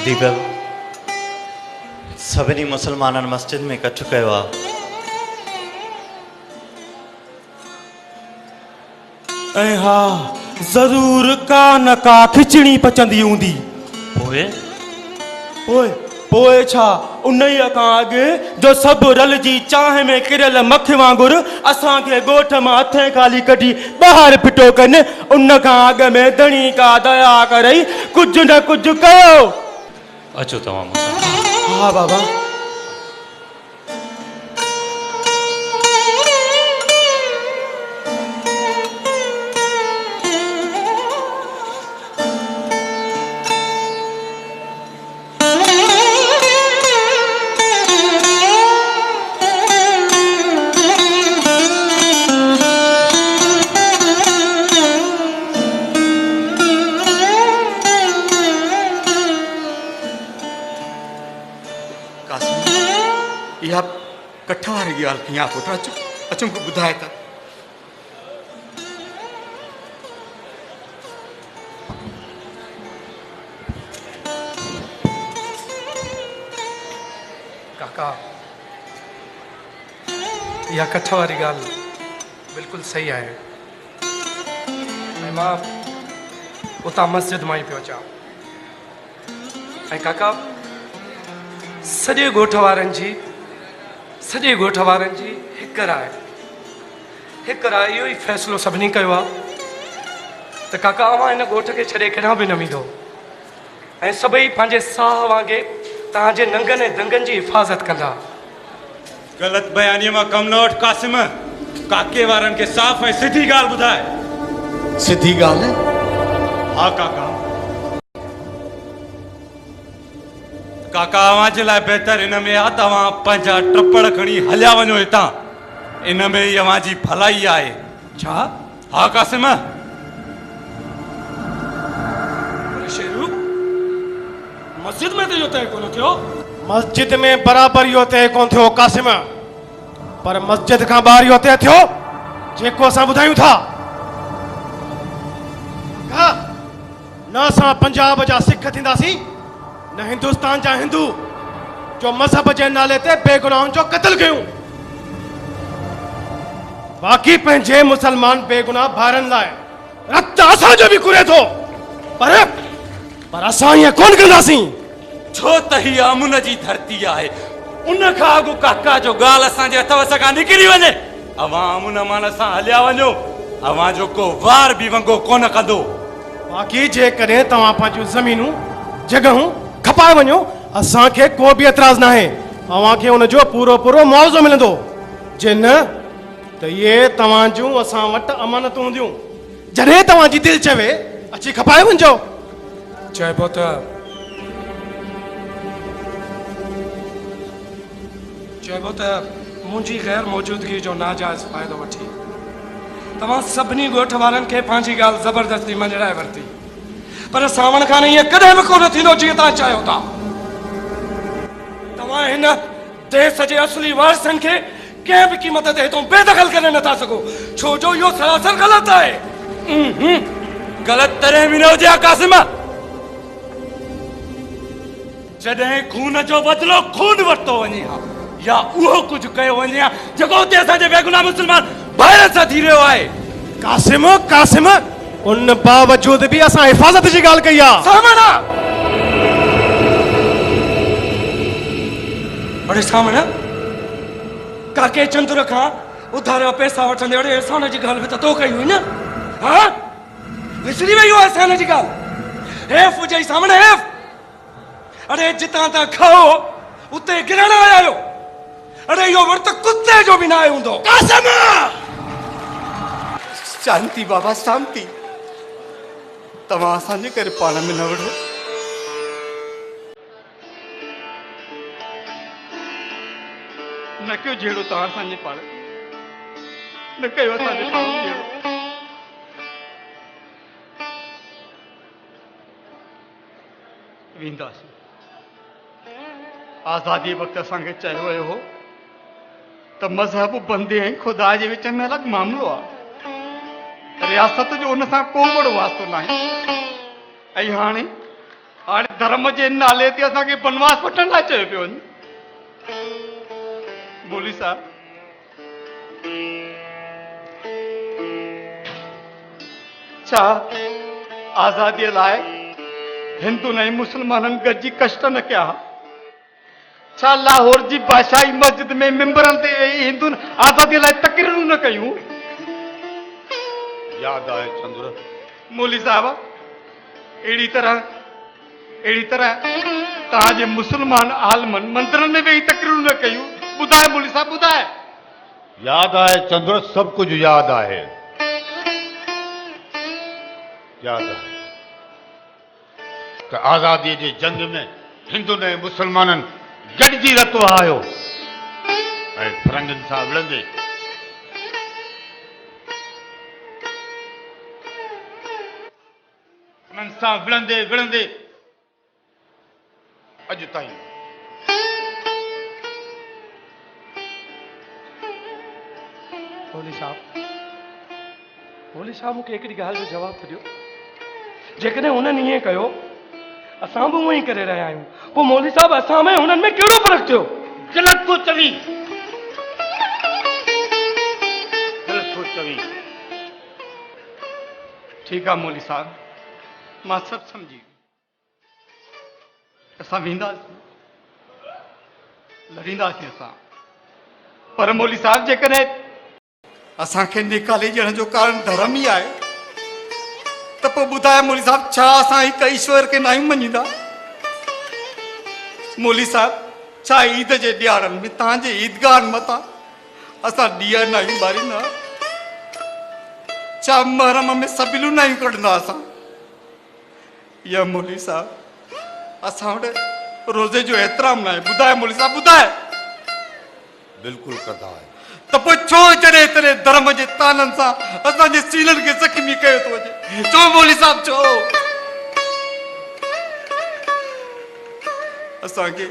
Speaker 11: दीपल सभिनी मुसलमाननि मस्जिद में इकट्ठो कयो आहे
Speaker 9: ऐं हा ज़रूर का न का खिचड़ी पचंदी हूंदी
Speaker 8: पोइ
Speaker 9: पोइ छा उन्हीअ खां अॻु जो सभु रलजी चांहि में किरियल मख वांगुरु असांखे ॻोठ मां हथे ख़ाली कढी ॿाहिरि फिटो कनि उन खां अॻु में धणी का दया करे कुझु न कुझु कयो
Speaker 8: अचो तव्हां मूंसां
Speaker 9: हा बाबा
Speaker 6: इहा कठ वारी ॻाल्हि कीअं आहे पुटु अचो अचो मूंखे ॿुधाए त
Speaker 3: काका इहा कठ वारी ॻाल्हि बिल्कुलु सही आहे ऐं मां उतां मस्जिद मां ई पियो अचां ऐं काका सॼे ॻोठ वारनि जी हिकु राय इहो ई फ़ैसिलो सभिनी कयो आहे त काका अवां हिन ॻोठ खे छॾे केॾांहुं बि न वेंदो ऐं सभई पंहिंजे साह वांगुरु तव्हांजे नंगनि ऐं दंगनि जी हिफ़ाज़त कंदा
Speaker 10: ग़लति बयानीअ मां कमु न वठि कासिम काके वारनि खे साफ़ ऐं सिधी ॻाल्हि ॿुधाए
Speaker 6: सिधी ॻाल्हि
Speaker 10: हा काका काका अवां जे लाइ बहितर इन में आहे तव्हां पंहिंजा टपड़ खणी हलिया वञो हितां इन में ई अवां जी भलाई आहे
Speaker 3: छा
Speaker 10: हा कासिम
Speaker 3: शेरू मस्जिद में तो इहो तय कोन थियो
Speaker 7: मस्जिद में बराबरि इहो तय कोन थियो कासिम पर मस्जिद खां ॿाहिरि इहो तय थियो जेको असां ॿुधायूं था न असां पंजाब जा सिख थींदासीं न हिंदुस्तान जा हिंदू जो मज़हब जे नाले ते बेगुनाहनि जो क़त्ल कयूं बाक़ी पंहिंजे मुसलमान बेगुनाह भाइरनि लाइ रत असांजो बि कुरे थो पर असां ईअं कोन कंदासीं
Speaker 10: छो त ही अमुन जी धरती आहे उन खां अॻु काका जो ॻाल्हि असांजे हथ वस खां निकिरी वञे अवां अमुन मान सां हलिया वञो अवां जो को वार बि वंगो कोन कंदो
Speaker 7: बाक़ी जेकॾहिं तव्हां पंहिंजूं ज़मीनूं जॻहूं खपाए वञो असांखे को बि एतिराज़ न आहे अव्हांखे हुनजो पूरो पूरो मुआवज़ो मिलंदो जे न त इहे तव्हां जूं असां वटि अमानतूं हूंदियूं जॾहिं तव्हांजी दिलि चवे अची खपाए वञिजो चइबो त मुंहिंजी ग़ैर मौजूदगी जो नाजाइज़ फ़ाइदो वठी तव्हां सभिनी ॻोठ वारनि खे पंहिंजी ॻाल्हि ज़बरदस्ती मंझड़ाए वरिती पर सावण खान ईअं कॾहिं बि कोन थींदो जीअं तव्हां चाहियो था तव्हां हिन देश जे असली वारसनि खे कंहिं बि क़ीमत ते हितां बेदख़ल करे नथा सघो छो जो इहो सरासर ग़लति आहे
Speaker 8: ग़लति तॾहिं बि न हुजे आकासिम जॾहिं खून जो बदिलो खून वरितो वञे हा या उहो कुझु कयो वञे हा जेको हुते असांजे बेगुनाह मुस्लमान भाइरनि सां थी रहियो आहे
Speaker 7: कासिम उन बावजूद बि असां हिफ़ाज़त जी ॻाल्हि कई आहे
Speaker 3: सामण अरे सामण काके चंदुर खां उधार पैसा वठंदे अड़े अहसान जी ॻाल्हि बि त तो कई हुई न हा विसरी वई हो अहसान जी ॻाल्हि हेफ़ हुजे सामण हेफ़ अरे जितां था खाओ उते गिरण आया आहियो अरे इहो वर्त कुत्ते जो बि न आहे हूंदो कासिम
Speaker 6: शांति बाबा शांति तव्हां असांजे करे पाण में न वठो न कयो जहिड़ो तव्हां असांजे पाण न कयो असांजे पाण जहिड़ो वेंदासीं आज़ादी वक़्तु असांखे चयो वियो हो त मज़हब बंदे ऐं ख़ुदा जे विच में अलॻि मामिलो आहे रियासत जो उन सां को बड़ो वास्तो न आहे ऐं हाणे धर्म जे नाले ते असांखे बनवास वठण लाइ चयो पियो वञे बोली साहब छा आज़ादीअ लाइ हिंदुनि ऐं मुस्लमाननि गॾिजी कष्ट न कया छा लाहौर जी बादशाही मस्जिद में मिंबरनि ते हिंदुनि आज़ादीअ लाइ तकरीरूं न कयूं
Speaker 10: यादि आहे चंद्र
Speaker 6: मौली साहब अहिड़ी तरह तव्हांजे मुस्लमान आलमनि मंदरनि में वेही तकरीरूं न कयूं ॿुधाए मौली साहब ॿुधाए
Speaker 10: यादि आहे चंद्र सभु कुझु यादि आहे यादि आहे त आज़ादीअ जे जंग में हिंदुनि ऐं मुस्लमाननि गॾिजी रतो आयो ऐं फिरंगनि सां विढ़ंदे उन्हनि सां विढ़ंदे विढ़ंदे अॼु ताईं
Speaker 3: मौली साहब मूंखे हिकिड़ी ॻाल्हि जो जवाबु त ॾियो जेकॾहिं हुननि ईअं कयो असां बि उअं ई करे रहिया आहियूं पोइ मौली साहब असां में हुननि में कहिड़ो फ़र्क़ु थियो
Speaker 10: ग़लति थो चवी
Speaker 6: ठीकु आहे मौली साहब मां सभु सम्झी असां वेंदासीं लड़ींदासीं असां पर मौली साहब जेकॾहिं असांखे निकाले ॾियण जो कारण धर्म ई आहे त पोइ ॿुधाए मौली साहब छा असां हिकु ईश्वर खे न आहियूं मञींदा मौली साहब छा ईद जे ॾियारनि में तव्हांजे ईदगाहनि मथां असां ॾीआ न आहियूं ॿारींदा छा महरम में सबिलूं न आहियूं कढंदा असां या मौली साहब असां वटि रोज़े जो एतिराम न आहे ॿुधाए मौली साहब ॿुधाए
Speaker 10: बिल्कुलु कंदा आहियूं
Speaker 6: त पोइ छो जॾहिं तॾहिं धर्म जे ताननि सां असांजे सीलनि खे ज़ख़्मी कयो थो वञे छो मौली साहब छो असांखे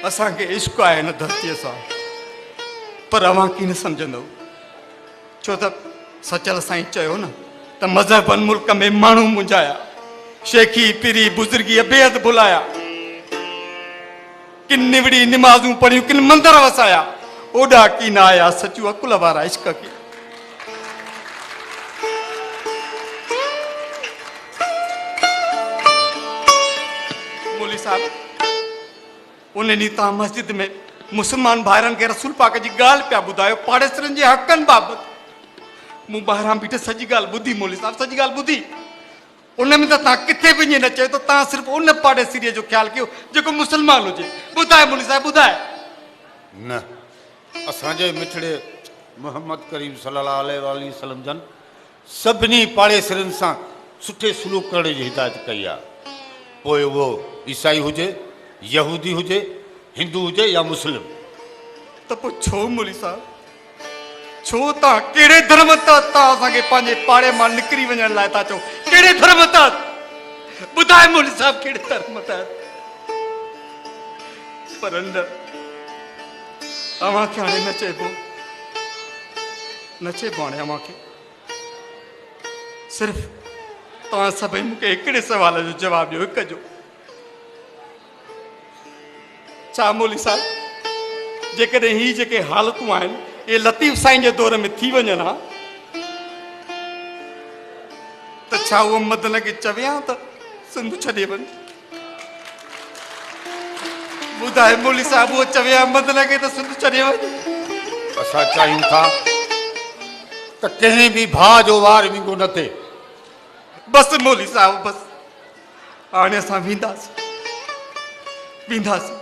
Speaker 6: असांखे इश्क़ आहे हिन धरतीअ सां पर अव्हां कीअं न सम्झंदव छो त सचल साईं चयो न त मज़हबनि मुल्क में माण्हू मुंझाया शेखी पीरी बुज़ुर्गी बेहद भुलाया किन निवड़ी निमाज़ूं पढ़ियूं किन मंदर वसाया ओॾा की न आया सचू अकुल वारा इश्क खे मौली साहब उन ॾींहुं तव्हां मस्जिद में मुस्लमान भाइरनि खे रसूल पाक जी ॻाल्हि पिया ॿुधायो पाड़ेसरनि जे हक़नि बाबति मूं ॿाहिरां बीठे सॼी ॻाल्हि ॿुधी मौलवी साहिब, सॼी ॻाल्हि ॿुधी। उन में त तव्हां किथे बि ईअं न चयो त तव्हां सिर्फ़ु उन पाड़ेसीअ जो ख़्यालु कयो जेको मुस्लमान हुजे। ॿुधाए मौलवी साहिब ॿुधाए।
Speaker 10: न, असांजे मिठड़े मोहम्मद करीम सल्लल्लाहु अलैहि वसल्लम जन सभिनी पाड़ेसरनि सां सुठे सलूक करण जी हिदायत कई आहे। पोइ उहो ईसाई हुजे, यहूदी हुजे, हिंदू हुजे या मुस्लिम।
Speaker 6: त पोइ छो मौलवी साहिब, छो तव्हां कहिड़े धर्म तहत तव्हां असांखे पंहिंजे पाड़े मां निकिरी वञण लाइ था चओ? कहिड़े धर्म तहत? ॿुधाए मौलवी साहिब कहिड़े धर्म तहत? पर न, अव्हांखे हाणे न चइबो, न चइबो हाणे अव्हांखे। सिर्फ़ु तव्हां सभई मूंखे हिकिड़े सवाल जो जवाबु ॾियो, हिकु जो। छा मौलवी साहिब जेकॾहिं ही जेके हालतूं आहिनि ये लतीफ़ साईं जे दौर में थी वञनि हा त छा उहो मदन खे चविया त सिंध छॾे वञ? ॿुधाए मौलवी साहिब, उहो चविया मदन खे त सिंध छॾे वञ?
Speaker 10: असां चाहियूं था त कंहिं बि भाउ जो वार विंगो न थिए।
Speaker 6: बसि मौलवी साहिब बसि, हाणे असां वेंदासीं वेंदासीं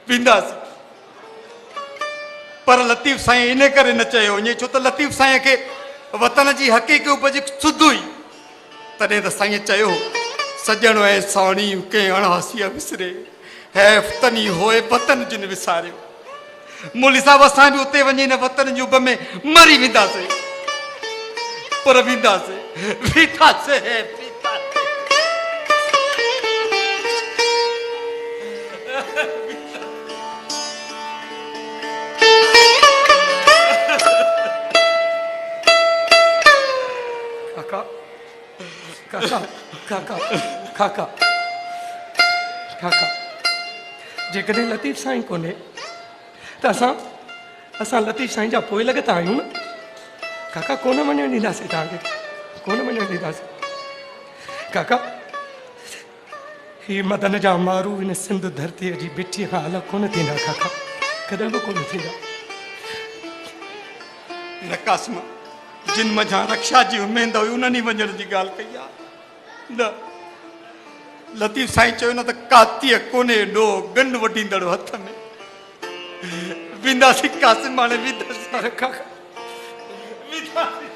Speaker 6: वेंदासीं। पर लतीफ़ साईं इन करे न चयो वञे छो त लतीफ़ साईं खे वतन जी हक़ीक़त उपजी सुध हुई। तॾहिं त साईं चयो सजण ऐं सावणी कंहिं अणासीअ विसरे, हैफ़ तनी होए वतन जिन विसारियो। मौलवी साहिब असां बि उते वञी न वतन जी उभ में मरी वेंदासीं, पर वेंदासीं वेंदासीं।
Speaker 3: काका जेकॾहिं लतीफ़ साईं कोन्हे त असां लतीफ़ साईं जा पोइ लॻता आहियूं न। काका कोन वञणु ॾींदासीं तव्हांखे, कोन वञणु ॾींदासीं। काका ही मदन जा मारू हिन सिंध धरतीअ जी बिठीअ खां अलॻि कोन थींदा काका, कॾहिं बि कोन थींदा।
Speaker 6: न कासिम, जिन मझां रक्षा जी उमेद हुई उन्हनि वञण जी ॻाल्हि कई आहे। न, लतीफ़ साईं चयो न त कातीअ कोने ॾो गन वढींदड़ हथ में। वेंदासीं कासिम, हाणे वेंदासीं काका, वेंदासीं।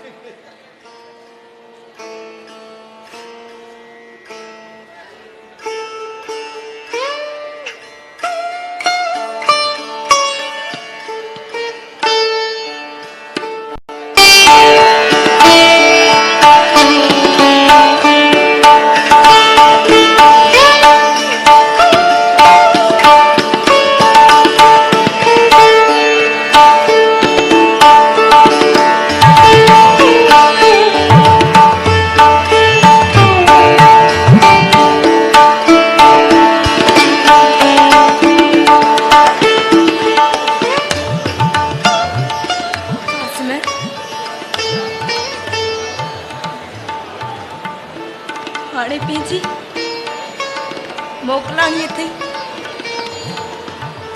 Speaker 2: हाणे पंहिंजी मोकिलाणीअ ते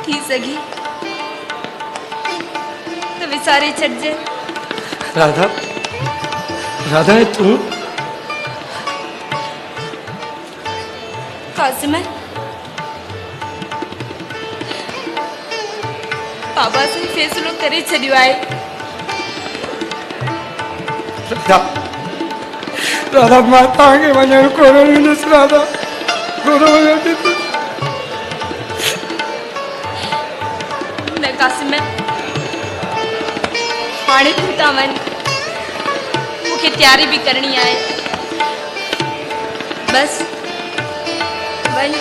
Speaker 2: थी सघी त विसारे छॾिजे।
Speaker 3: राधा तूं
Speaker 2: कासिम, बाबा साईं फ़ैसिलो करे छॾियो आहे।
Speaker 3: राधा मां तव्हांखे वञणु कोन ॾींदुसि। राधा कोन वञणु ॾींदुसि।
Speaker 2: न कासिम, हाणे तूं था वञ, मूंखे तयारी बि करणी आहे। बसि वञ।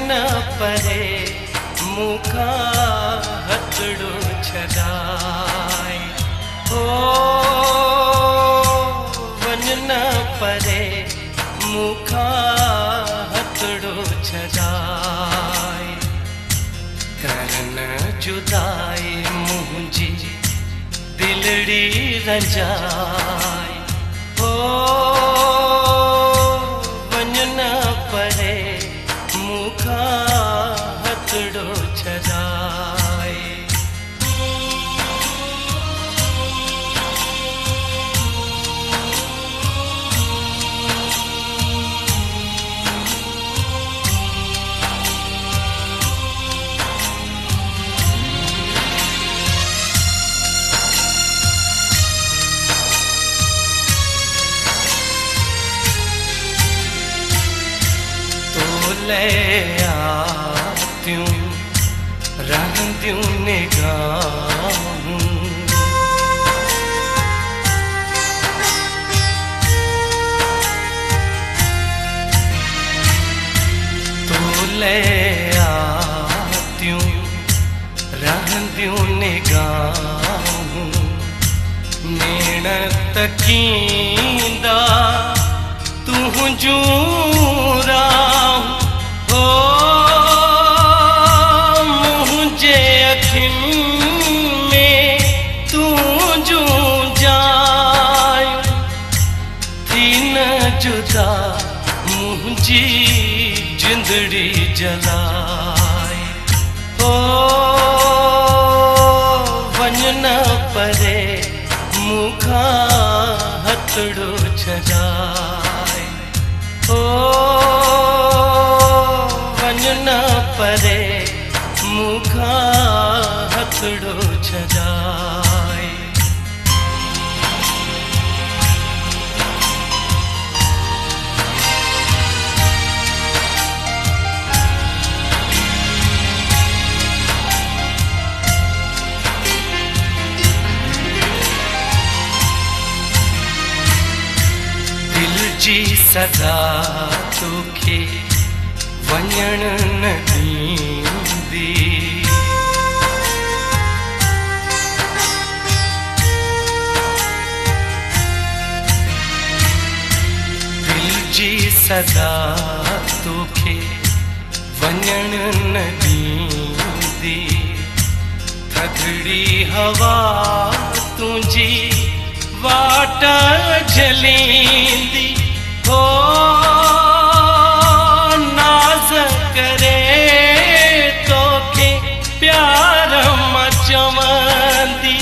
Speaker 3: न परे मूंखा हथड़ो छॾाए, ओ वन न परे मूंखा दिलड़ी रंजाए हो वञ न परे मूंखा हथड़ो छॾाए ले आतियूं रहंदियूं निगाहूं तो ले आतियूं रहंदियूं निगाहूं नेण तकींदा तुंहिंजूं राहूं मुझे अखियुनि में तूं जूं जाय थी न जुदा मुंहिंजी जिंदड़ी जलाए ओ वञ न परे मूंखां हथड़ो छॾाए ओ वञ न परे मूंखां हथड़ो छॾाए दिल जी सदा तोखे वञण न ॾींदी दिल जी सदा तोखे वञण न ॾींदी थधड़ी हवा तुंहिंजी वाट झलींदी हो करे तोखे प्यार मचवंदी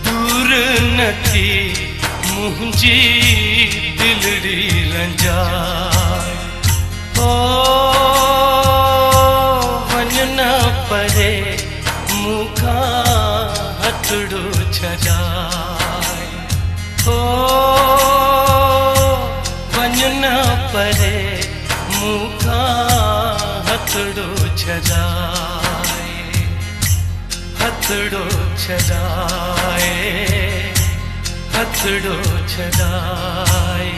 Speaker 3: दूर न थी मुंहिंजी दिलड़ी रंजाए हो वञ न परे मूंखां हथड़ो छॾाए हो वञ न परे मूंखां हथड़ो छॾाए हथड़ो छॾाए हथड़ो छॾाए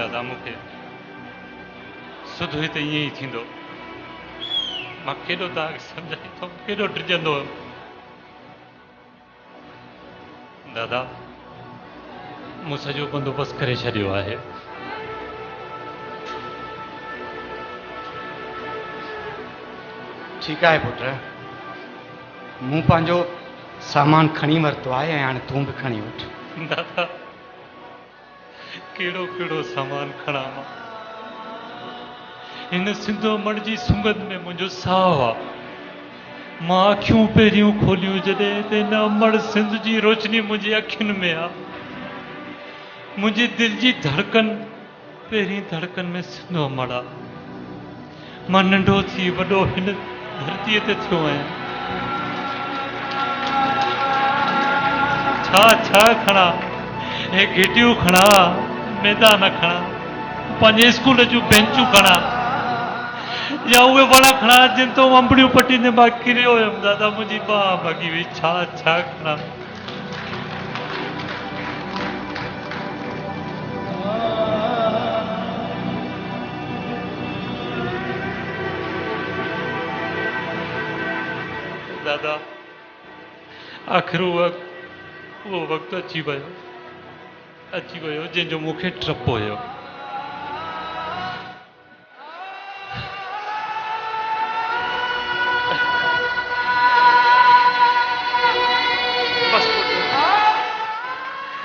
Speaker 8: दादा मूंखे सुधो त ईअं ई थींदो मां केॾो तव्हांखे सम्झाई थो केॾो ड्रिजंदो हुयुमि दादा मूं सॼो बंदोबस्तु करे छॾियो आहे
Speaker 6: ठीकु आहे पुट मूं पंहिंजो सामान खणी वरितो आहे ऐं हाणे तूं बि खणी वठ
Speaker 8: दादा कहिड़ो कहिड़ो सामान खणा मां हिन सिंधो मण जी सुंगंध में मुंहिंजो साहु आहे मां अखियूं पहिरियूं खोलियूं जॾहिं त हिन अमड़ सिंध जी रोशनी मुंहिंजी अखियुनि में आहे मुंहिंजी दिलि जी धड़कन पहिरीं धड़कन में सिंधो अमड़ आहे मां नंढो थी वॾो हिन धरतीअ ते थियो आहियां छा छा खणा हे गेटियूं खणा मैदान खणा पंहिंजे स्कूल जूं बेंचूं खणा या उहे वण खणा जिन तो अंबड़ियूं पटींदे मां किरियो हुयमि दादा मुंहिंजी बाह भॻी वई छा छा खणा दादा आख़िर उहो वक़्तु अची वियो जंहिंजो मूंखे डपु हुयो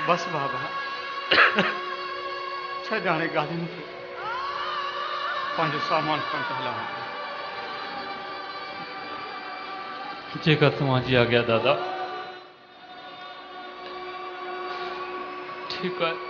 Speaker 6: बस बाबा छह ॼाणे ॻाल्हियुनि खे पंहिंजो सामान खण त हलां
Speaker 8: जेका तव्हांजी आज्ञा दादा ठीकु आहे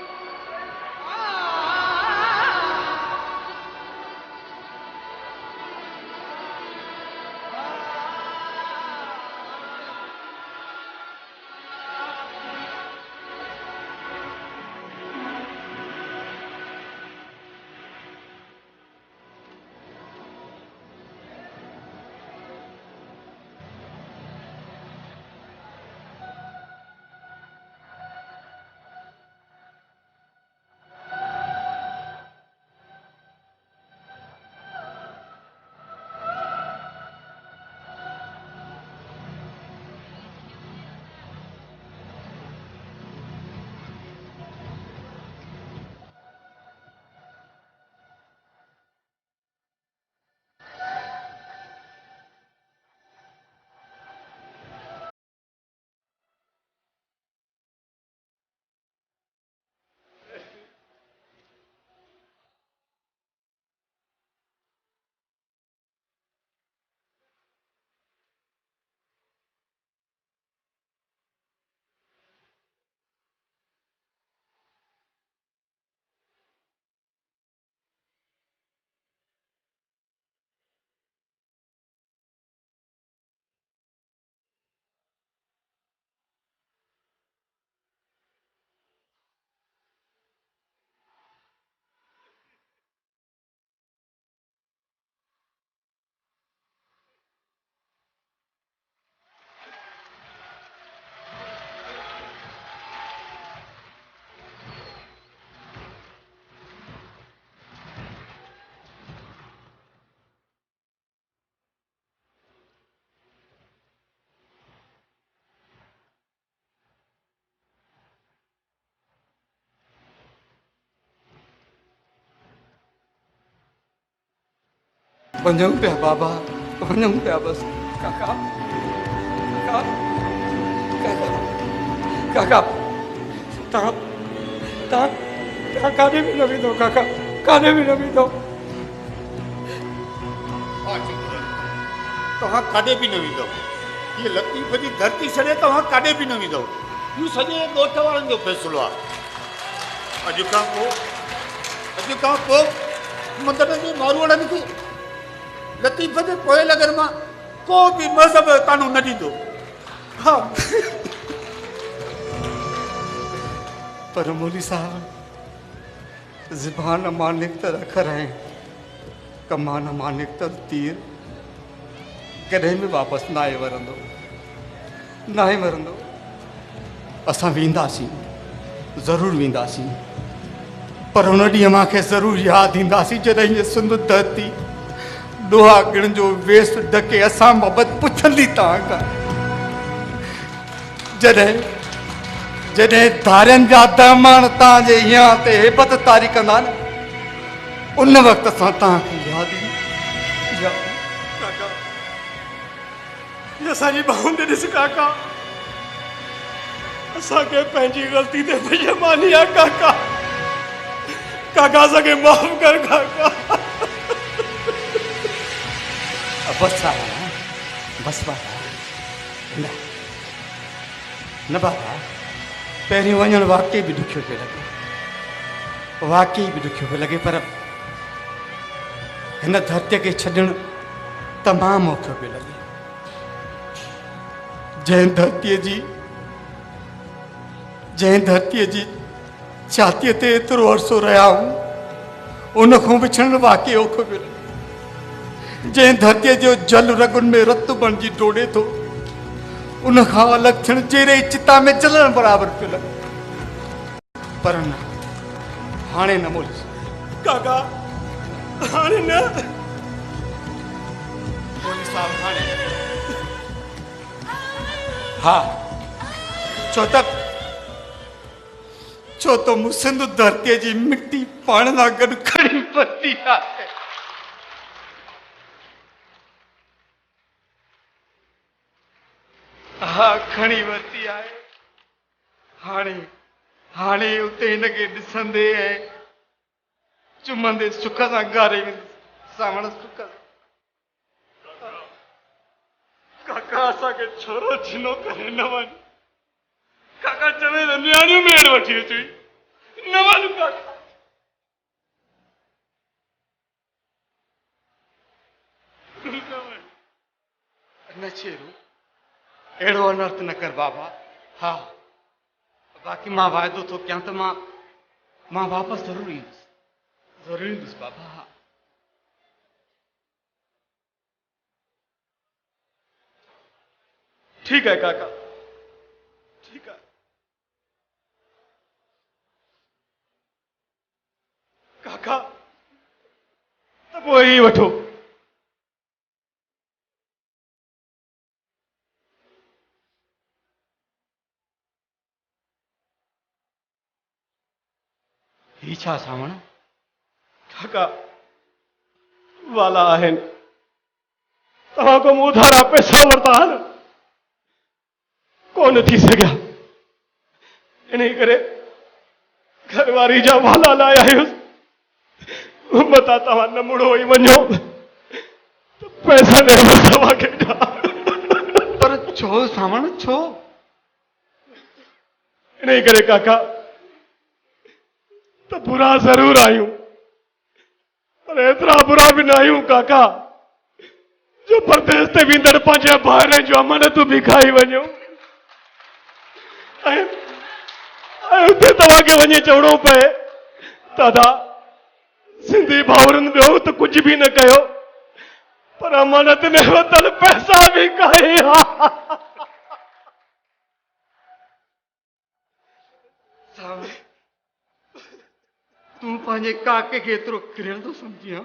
Speaker 6: वञूं पिया बाबा वञूं पिया बस काका काका काका तव्हां काॾे बि न वेंदो काका काॾे बि न वेंदो
Speaker 10: तव्हां काॾे बि न वेंदव हीअ लतीफ़ जी धरती छॾे तव्हां काॾे बि न वेंदव इहो सॼे ॻोठ वारनि जो फ़ैसिलो आहे अॼु खां पोइ मदद जे मारूअड़नि खे लतीफ़ जे पोइ लॻनि मां को बि मज़हब कानून न ॾींदो हा
Speaker 6: पर मौली साहब ज़बान मां निकितल अखर ऐं कमान मां निकितल तीर कॾहिं बि वापसि न आहे वरंदो असां वेंदासीं ज़रूरु वेंदासीं पर हुन ॾींहुं मूंखे ज़रूरु यादि ईंदासीं जॾहिं हीअ सुंद धरती ॾोहा गिण जो वेस ढके असां बाबति पुछंदी तव्हां खां जॾहिं धारियुनि जा दहमाण तव्हांजे हियां ते हेबत तारी कंदा न उन वक़्तु असां तव्हांखे यादि
Speaker 7: काका ये असांजी ॿाहुनि ते ॾिस काका असांखे पंहिंजी ग़लती ते बेईमानी आहे काका काका असांखे माफ़ कर काका
Speaker 6: बस बाबा न बाबा पहिरीं वञणु वाकई बि ॾुखियो पियो लॻे पर हिन धरतीअ खे छॾणु तमामु औखो पियो लॻे जंहिं धरतीअ जी जंहिं धरतीअ जी छातीअ ते एतिरो अरसो रहिया आहियूं उन खां विछड़ण वाक़ई औखो पियो लॻे। जंहिं धरतीअ जो जल रगुनि में रतु बणिजी डोड़े थो उन खां अलॻि थियण जहिड़े चिता में जलण बराबरि पियो लॻे। पर न, हाणे न मोलिस
Speaker 7: काका हाणे न
Speaker 6: मोली साहब, हाणे न। हा, छो त मूं सिंध धरतीअ जी मिट्टी पाण सां गॾु खणी वरिती आहे। हा, खणी वरिती आहे। हाणे हाणे उते हिनखे ॾिसंदे ऐं चुमंदे सुख सां गारे सावण सुख सां। काका असांखे छोरो छिनो करे न वञ। काका चवे त न्याणियूं मेड़ वठी अची न वञ काका। न छेड़ो, अहिड़ो अनर्थ न कर बाबा। हा, बाक़ी मां वाइदो थो कयां त मां वापसि ज़रूर ईंदुसि, ज़रूर ईंदुसि बाबा। हा, ठीक है काका, ठीक है। काका त पोइ ही वठो। ही छा सावण? काका वाला आहिनि, तव्हां खां मूं उधारा पैसा वरिता आहिनि, कोन थी सघिया। इन करे घरवारी जा वाला लाइ आयुसि। मता तव्हां न मुड़ो ई वञो त पैसा ॾे तव्हांखे। पर छो सावण, छो? इन करे काका त बुरा ज़रूर आहियूं, पर एतिरा बुरा बि न आहियूं काका जो परदेस ते वेंदड़ पंहिंजे ॿाहिरि जो अमानतूं बि खाई वञो ऐं उते तव्हांखे वञी चवणो पए दादा सिंधी भाउरनि ॿियो त कुझु बि न कयो पर अमानत में वरितल पैसा बि खाई। तूं पंहिंजे काके खे एतिरो किरियल थो सम्झी?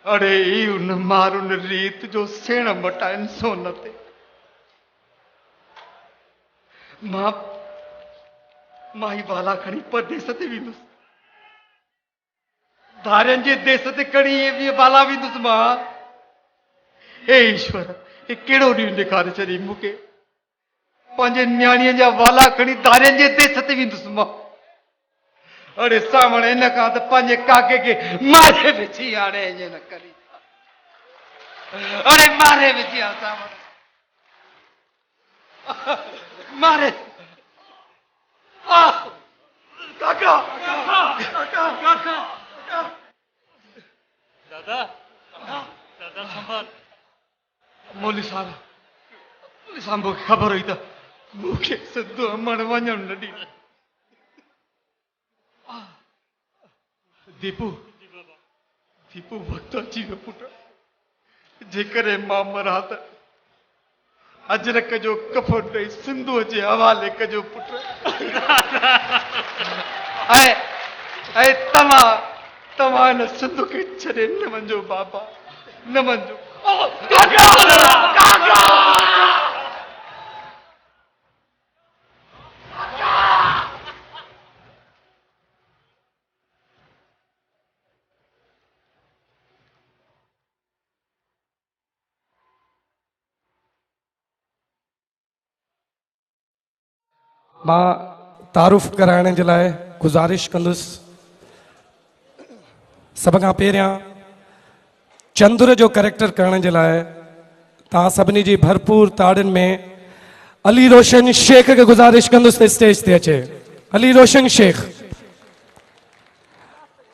Speaker 6: अड़े ई उन मारुन रीत जो सेण मटाइनि सोन ते। मां ही बाला खणी परदेस ते वेंदुसि, धारियनि जे देस ते खणी इहे बाला वेंदुसि मां। हे ईश्वर, हे कहिड़ो ॾींहुं ॾेखारे छॾी मूंखे। पंहिंजे न्याणीअ जा वाला खणी धारियनि जे देस ते वेंदुसि मां। अड़े सावण, इन खां त पंहिंजे काके खे मारे विझी हाणे ईअं न करी। अड़े मारे विझी हा सावण, मारे। काका
Speaker 11: दादा दादा संभाल।
Speaker 6: मोली साहब मूंखे ख़बर हुई त मूंखे सिधो अमण वञणु न ॾींदो। दीपू वक़्तु अची वियो पुट। जेकॾहिं मां मरां त अजरक जो कफ़न ॾेई सिंधूअ जे हवाले कजो पुट। ऐं तव्हां हिन सिंधु खे छॾे न वञो बाबा, न वञो।
Speaker 7: मां तारुफ़ कराइण जे लाइ गुज़ारिश कंदुसि। सभ खां पहिरियां चंद्र जो कैरेक्टर करण जे लाइ तव्हां सभिनी जी भरपूर ताड़ियुनि में अली रोशन शेख खे गुज़ारिश कंदुसि त स्टेज ते अचे। अली रोशन शेख,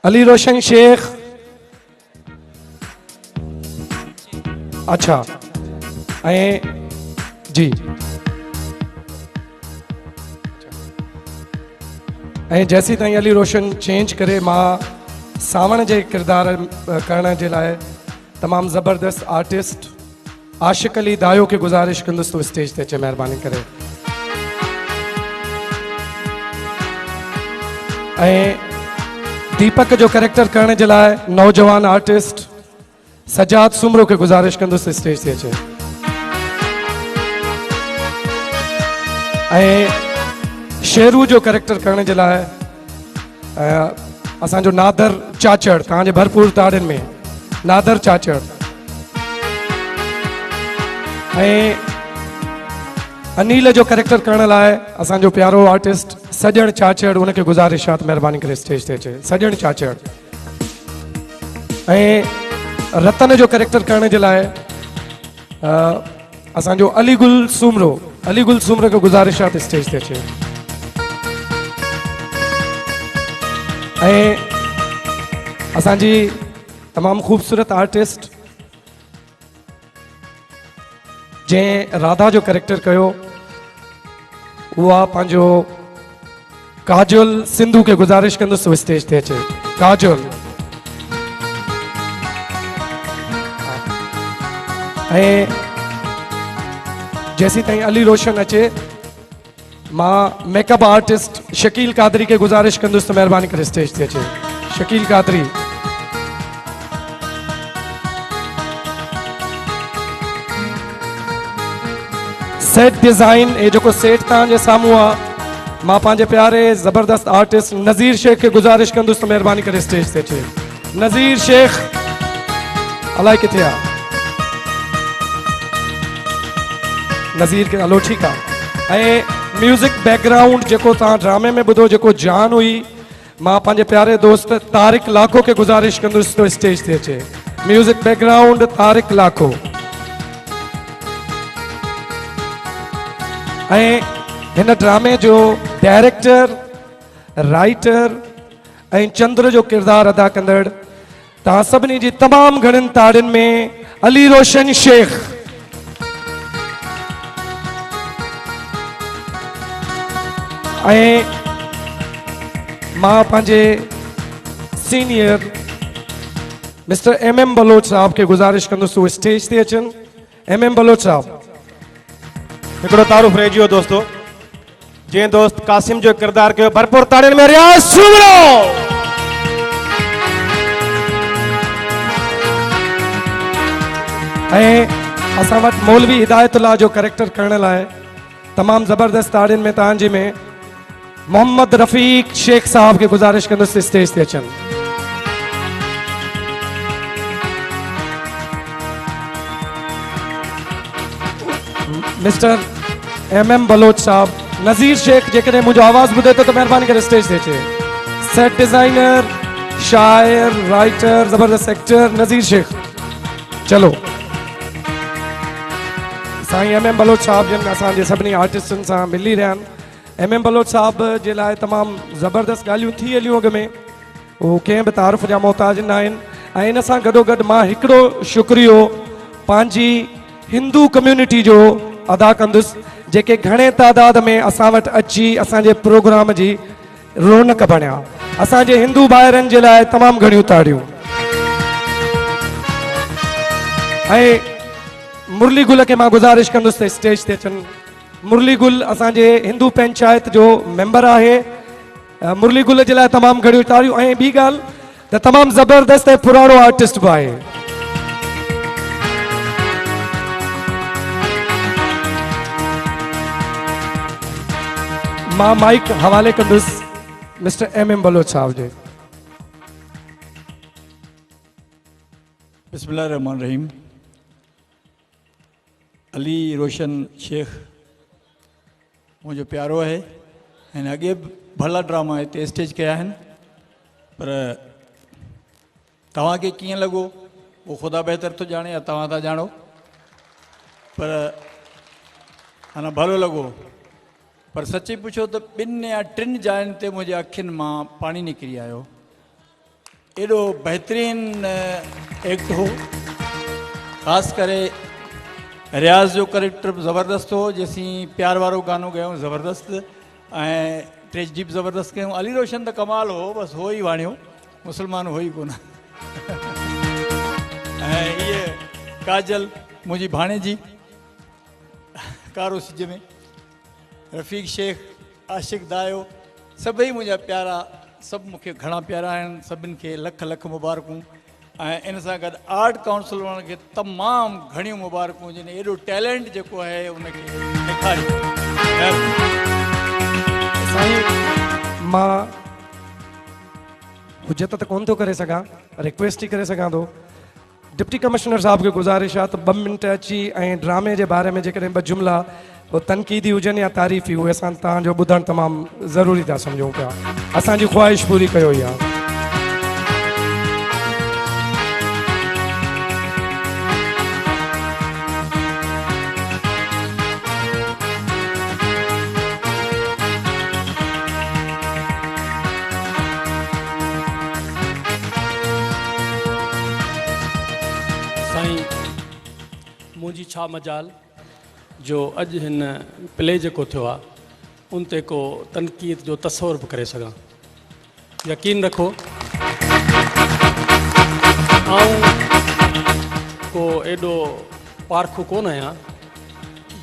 Speaker 7: अली रोशन शेख। अच्छा, ऐं जी
Speaker 3: ऐं जेसी ताईं अली रोशन चेंज करे मां सावण जे किरदार करण जे लाइ तमामु ज़बरदस्त आर्टिस्ट आशिक़ अली दायो खे गुज़ारिश कंदुसि तो स्टेज ते अचे महिरबानी करे। ऐं दीपक जो कैरेक्टर करण जे लाइ नौजवान आर्टिस्ट सजाद सुमरो खे गुज़ारिश कंदुसि स्टेज ते अचे। ऐं शेरू जो कैरेक्टर करण जे लाइ असांजो नादर चाचड़, तव्हांजे भरपूर ताड़ियुनि में नादर चाचड़। ऐं अनिल जो कैरेक्टर करण लाइ असांजो प्यारो आर्टिस्ट सजण चाचड़, उनखे गुज़ारिश आहे त महिरबानी करे स्टेज ते अचे सजण चाचड़। ऐं रतन जो कैरेक्टर करण जे लाइ असांजो अलीगुल सूमरो खे गुज़ारिश आहे त स्टेज ते अचे। ऐं असांजी तमामु ख़ूबसूरत आर्टिस्ट जंहिं राधा जो कैरेक्टर कयो उहा पंहिंजो काजोल सिंधू खे गुज़ारिश कंदुसि उहो स्टेज ते अचे। काजोल। ऐं जेसी ताईं अली रोशन अचे मां मेकअप आर्टिस्ट शकील कादरी खे गुज़ारिश कंदुसि त महिरबानी करे स्टेज ते अचे। शकील कादरी। सेट डिज़ाइन, ये जेको सेट तव्हांजे साम्हूं आहे, मां पंहिंजे प्यारे ज़बरदस्त आर्टिस्ट नज़ीर शेख खे गुज़ारिश कंदुसि त महिरबानी करे स्टेज ते अचे। नज़ीर शेख अलाए किथे आहे, नज़ीर के हलो ठीकु आहे। ऐं म्यूज़िक बैकग्राउंड जेको तव्हां ड्रामे में ॿुधो जेको जान हुई, मां पंहिंजे प्यारे दोस्त तारिक लाखो खे गुज़ारिश कंदुसि त स्टेज ते अचे। म्यूज़िक बैकग्राउंड तारिक लाखो। ऐं हिन ड्रामे जो डायरेक्टर, राइटर ऐं चंद्र जो किरदारु अदा कंदड़ तव्हां सभिनी जी तमामु घणनि ताड़ियुनि में अली रोशन शेख। ऐं मां पंहिंजे सीनियर मिस्टर MM बलोच साहब खे गुज़ारिश कंदुसि उहे स्टेज ते अचनि। MM बलोच साहब।
Speaker 7: हिकिड़ो तारुफ़ रहिजी वियो दोस्तो, जंहिं दोस्त कासिम जो किरदारु कयो, भरपूर ताड़ियुनि में रियाज़ सूमरो।
Speaker 3: ऐं असां वटि मौलवी हिदायतुल्लाह जो कैरेक्टर करण लाइ तमामु ज़बरदस्त ताड़ियुनि में तव्हांजे में मोहम्मद रफ़ीक शेख साहब खे गुज़ारिश कंदुसि स्टेज ते अचनि। मिस्टर MM बलोच साहब। नज़ीर शेख जेकॾहिं मुंहिंजो आवाज़ ॿुधे थो त महिरबानी करे स्टेज ते अचे। सेट डिज़ाइनर, शायर, राइटर, ज़बरदस्त एक्टर नज़ीर शेख। चलो साईं MM बलोच साहब जिन असांजे सभिनी आर्टिस्टनि सां मिली रहिया आहिनि। MM बलोच साहब जे लाइ तमामु ज़बरदस्त ॻाल्हियूं थी हलियूं अॻ में, उहो कंहिं बि तारीफ़ जा मोहताज न आहिनि। ऐं इन सां गॾोगॾु मां हिकिड़ो शुक्रियो पंहिंजी हिंदू कम्यूनिटी जो अदा कंदुसि, जेके घणे तादाद में असां वटि अची असांजे प्रोग्राम जी रौनक बणिया। असांजे हिंदू भाइरनि जे लाइ तमामु घणियूं ताड़ियूं। ऐं मुरली गुल खे मां गुज़ारिश कंदुसि त स्टेज ते अचनि। मुरली गुल असांजे हिंदू पंचायत जो मेंबर आहे। मुरली गुल जे लाइ तमामु घणियूं ताड़ियूं। ऐं ॿी ॻाल्हि त तमामु ज़बरदस्त ऐं पुराणो आर्टिस्ट बि आहे। मां माइक हवाले कंदुसि मिस्टर MM बलोच साहब जे।
Speaker 12: बिस्मिल्लाह रहमान रहीम। अली रोशन शेख मुंहिंजो प्यारो आहे ऐं अॻे बि भला ड्रामा हिते स्टेज कया आहिनि, पर तव्हांखे कीअं लॻो उहो ख़ुदा बहितर थो ॼाणे या तव्हां था ॼाणो, पर अञा भलो लॻो। पर सची पुछो त 2 या 3 जायुनि ते मुंहिंजे अखियुनि मां पाणी निकिरी आयो। एॾो बहितरीनु एक्ट हो। ख़ासि करे रियाज़ जो कैरेक्टर ज़बरदस्त हो, जेसीं प्यार वारो गानो ॻायो ज़बरदस्त। ऐं टे जीप ज़बरदस्त कयूं। अली रोशन त कमाल हो, बसि हो ई वाणियो, मुस्लमान हो ई कोन। ऐं इहे काजल मुंहिंजी भाणेजी, कारो सिज में, रफ़ीक शेख, आशिक़ दायो, सभई मुंहिंजा प्यारा, सभु मूंखे घणा प्यारा आहिनि, सभिनि खे लख लख मुबारकूं। ऐं इन सां गॾु आर्ट काउंसिल वारनि खे तमामु घणियूं मुबारकूं, जिन एॾो टैलेंट जेको आहे उनखे ॾेखारियो।
Speaker 13: साईं मां हुजत त कोन थो करे सघां, रिक्वेस्ट ई करे सघां थो। डिप्टी कमिश्नर साहब खे गुज़ारिश आहे त 2 मिंट अची ऐं ड्रामे जे बारे में जेकॾहिं 2 जुमिला पोइ तनक़ीदी हुजनि या तारीफ़ी, उहे असां तव्हांजो ॿुधणु तमामु ज़रूरी था सम्झूं पिया। असांजी ख़्वाहिश पूरी कयो ई आहे।
Speaker 14: मुंहिंजी छा मजाल जो अॼु हिन प्ले जेको थियो आहे उन ते को तनक़ीद जो तसवुर बि करे सघां। यकीन रखो आऊं को एॾो पारखू कोन आहियां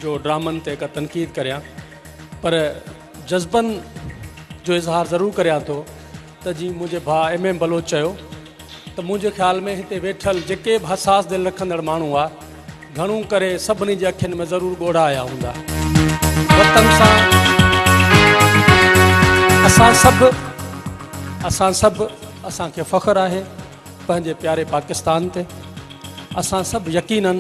Speaker 14: जो ड्रामनि ते का तनक़ीद करियां, पर जज़्बनि जो इज़हार ज़रूरु करियां थो त जीअं मुंहिंजे भाउ MM बलोच चयो त मुंहिंजे ख़्याल में हिते वेठल जेके बि हसास दिलि रखंदड़ माण्हू आहे घणो करे सभिनी जे अखियुनि में ज़रूरु ॻोढ़ा आया हूंदा। वतन सां असां सभु असांखे फ़ख़्रु आहे पंहिंजे प्यारे पाकिस्तान ते। असां सभु यकीनन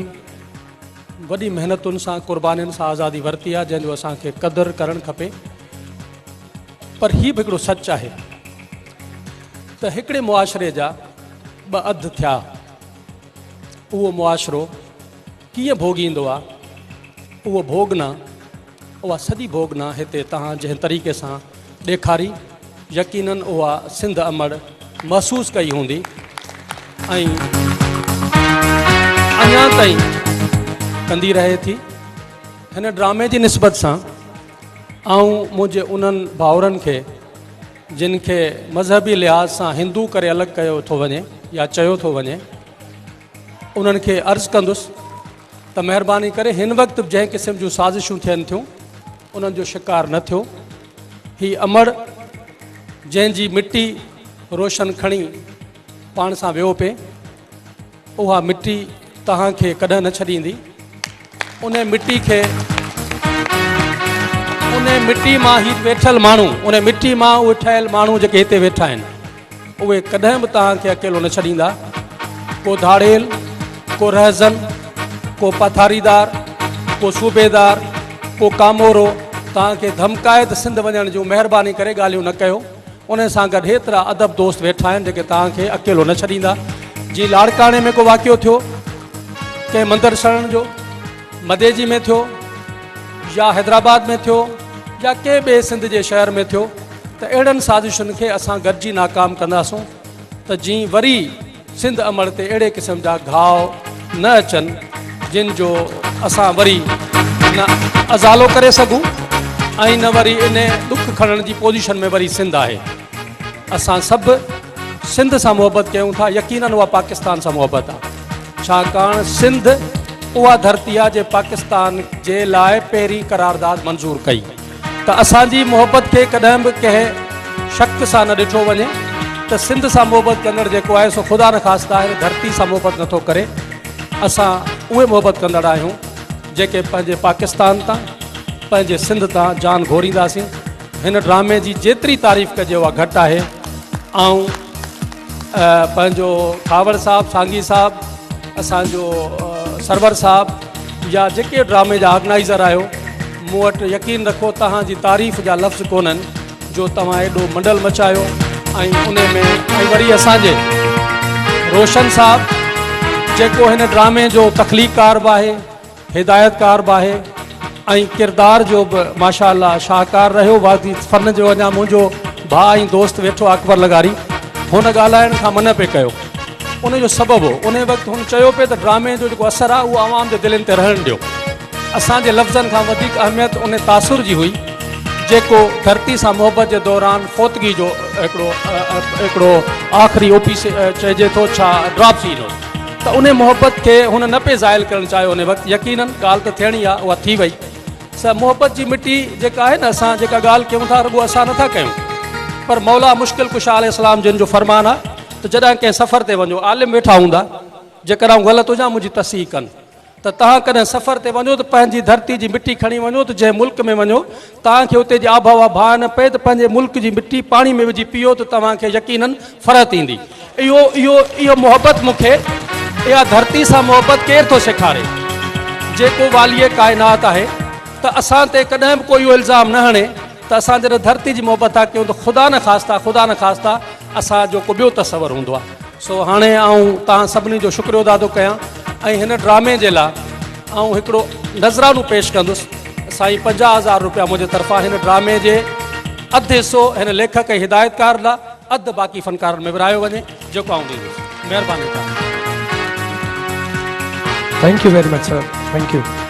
Speaker 14: वॾी महिनतुनि सां, क़ुर्बानीनि सां आज़ादी वरिती आहे, जंहिंजो असांखे क़दुरु करणु खपे। पर हीउ बि हिकिड़ो सच आहे त हिकिड़े मुआशिरे जा 2 अध थिया। उहो मुआशिरो कीअं भोगींदो आहे, उहो भोगना, उहा सॼी भोगना हिते तव्हां जंहिं तरीक़े सां ॾेखारी, यकीनन उहा सिंध अमड़ महसूसु कई हूंदी। ऐं अञा ताईं कंदी रहे थी। हिन ड्रामे जी निस्बत सां ऐं मुंहिंजे उन्हनि भाउरनि खे जिन खे मज़हबी लिहाज़ सां हिंदू करे अलॻि कयो थो वञे या चयो थो वञे, उन्हनि खे अर्ज़ु कंदुसि त महिरबानी करे हिन वक़्तु जंहिं क़िस्म जूं साज़िशूं थियनि थियूं उन्हनि जो शिकार न थियो। ही अमड़ जंहिंजी मिटी रोशन खणी पाण सां वियो पिए, उहा मिटी तव्हांखे कॾहिं न छॾींदी। उन मिटी मां ही वेठल माण्हू, उन मिटी मां उहे ठहियल माण्हू जेके हिते वेठा आहिनि, उहे कॾहिं बि तव्हांखे अकेलो न छॾींदा। को धाड़ेल, को रहज़न, को पथारीदार, को सूबेदार, को कामोरो तव्हांखे धमकाए त सिंध वञण जूं महिरबानी करे ॻाल्हियूं न कयो। उन सां गॾु हेतिरा अदब दोस्त वेठा आहिनि जेके तव्हांखे अकेलो न छॾींदा। जीअं लाड़काणे में को वाक़ियो थियो, कंहिं मंदरु सड़ण जो, मदेजी में थियो, या हैदराबाद में थियो, या कंहिं ॿिए सिंध जे शहर में थियो, त अहिड़नि साज़िशुनि खे असां गॾिजी नाकाम कंदासूं त जीअं वरी सिंध अमड़ ते अहिड़े क़िस्म जा घाव न अचनि जिन जो असां वरी न अज़ालो करे सघूं ऐं न वरी इन ॾुख खणण जी पोज़ीशन में वरी सिंध आहे। असां सभु सिंध सां मुहबत कयूं था, यकीनन उहा पाकिस्तान सां मुहबत आहे, छाकाणि सिंध उहा धरती आहे जे पाकिस्तान जे लाइ पहिरीं करारदाद मंज़ूर कई। त असांजी मुहबत खे कॾहिं बि कंहिं शक सां न ॾिठो वञे त सिंध सां मुहबत कंदड़ जेको आहे सो ख़ुदा न ख़ास्ता आहे धरती सां मुहबत नथो करे। असां उहे मुहबत कंदड़ आहियूं जेके पंहिंजे पाकिस्तान तां, पंहिंजे सिंध तां जान घोरींदासीं। हिन ड्रामे जी जेतिरी तारीफ़ कजे उहा घटि आहे। ऐं पंहिंजो कावड़ साहब, सांगी साहब, असांजो सरवर साहब या जेके ड्रामे जा ऑर्गेनाइज़र आहियो, मूं वटि यकीन रखो तव्हांजी तारीफ़ जा लफ़्ज़ कोन्हनि जो तव्हां एॾो मंडल मचायो। ऐं उन में ऐं वरी असांजे रोशन साहब जेको हिन ड्रामे जो तख़लीक़कार बि आहे, हिदायतकार बि आहे ऐं किरदार जो बि माशाअल्लाह शाहकार रहियो। बाक़ी फ़न जो अञा मुंहिंजो भाउ ऐं दोस्त वेठो अकबर लगारी, हुन ॻाल्हाइण खां मन पे कयो। उन जो सबबु हो, उन वक़्तु हुन चयो पिए त ड्रामे जो जेको असरु आहे उहो आवाम जे दिलनि ते रहणु ॾियो। असांजे लफ़्ज़नि खां वधीक अहमियत उन तासुर जी हुई जेको धरती सां मोहबत जे दौरान फ़ौतगी जो हिकिड़ो आख़िरी ओपी चइजे थो छा ड्रॉप थी वियो त उन मोहबत खे हुन न पे ज़ाइल करणु चाहियो उन वक़्तु यकीनन ॻाल्हि त थियणी आहे उहा थी वई स मोहबत जी मिटी जेका आहे न असां जेका ॻाल्हि कयूं था रुॻो असां नथा कयूं पर मौला मुश्किल कुशा अलैहिस्सलाम जिन जो फरमान आहे त जॾहिं कंहिं सफ़र ते वञो आलिम वेठा हूंदा जेकर आउं ग़लति हुजां मुंहिंजी तस्सीह कनि त तव्हां कॾहिं सफ़र ते वञो त पंहिंजी धरती जी मिटी खणी वञो त जंहिं मुल्क में वञो तव्हांखे उते जी आबहवा भाउ न पए त पंहिंजे मुल्क जी मिटी पाणी में विझी पीओ त तव्हांखे यकीनन फ़रत ईंदी इहो मोहबत मूंखे इहा धरती सां मोहबत केरु थो सेखारे जेको वालीअ काइनात आहे त असां ते कॾहिं बि कोई इहो इल्ज़ाम न हणे त असां जॾहिं धरती जी मोहबत था कयूं त ख़ुदा न ख़ास्ता असांजो को ॿियो तसवर हूंदो आहे सो हाणे आऊं तव्हां सभिनी जो शुक्रियो अदा थो कयां ऐं हिन ड्रामे जे लाइ आऊं हिकिड़ो नज़रानो पेश कंदुसि साईं 50,000 रुपया मुंहिंजे तरफ़ां हिन ड्रामे जे अधु हिसो हिन लेखक ऐं हिदायतकार लाइ अधु बाक़ी फ़नकारनि में विरायो वञे जेको आऊं ॾींदुसि महिरबानी
Speaker 13: thank you very much sir thank you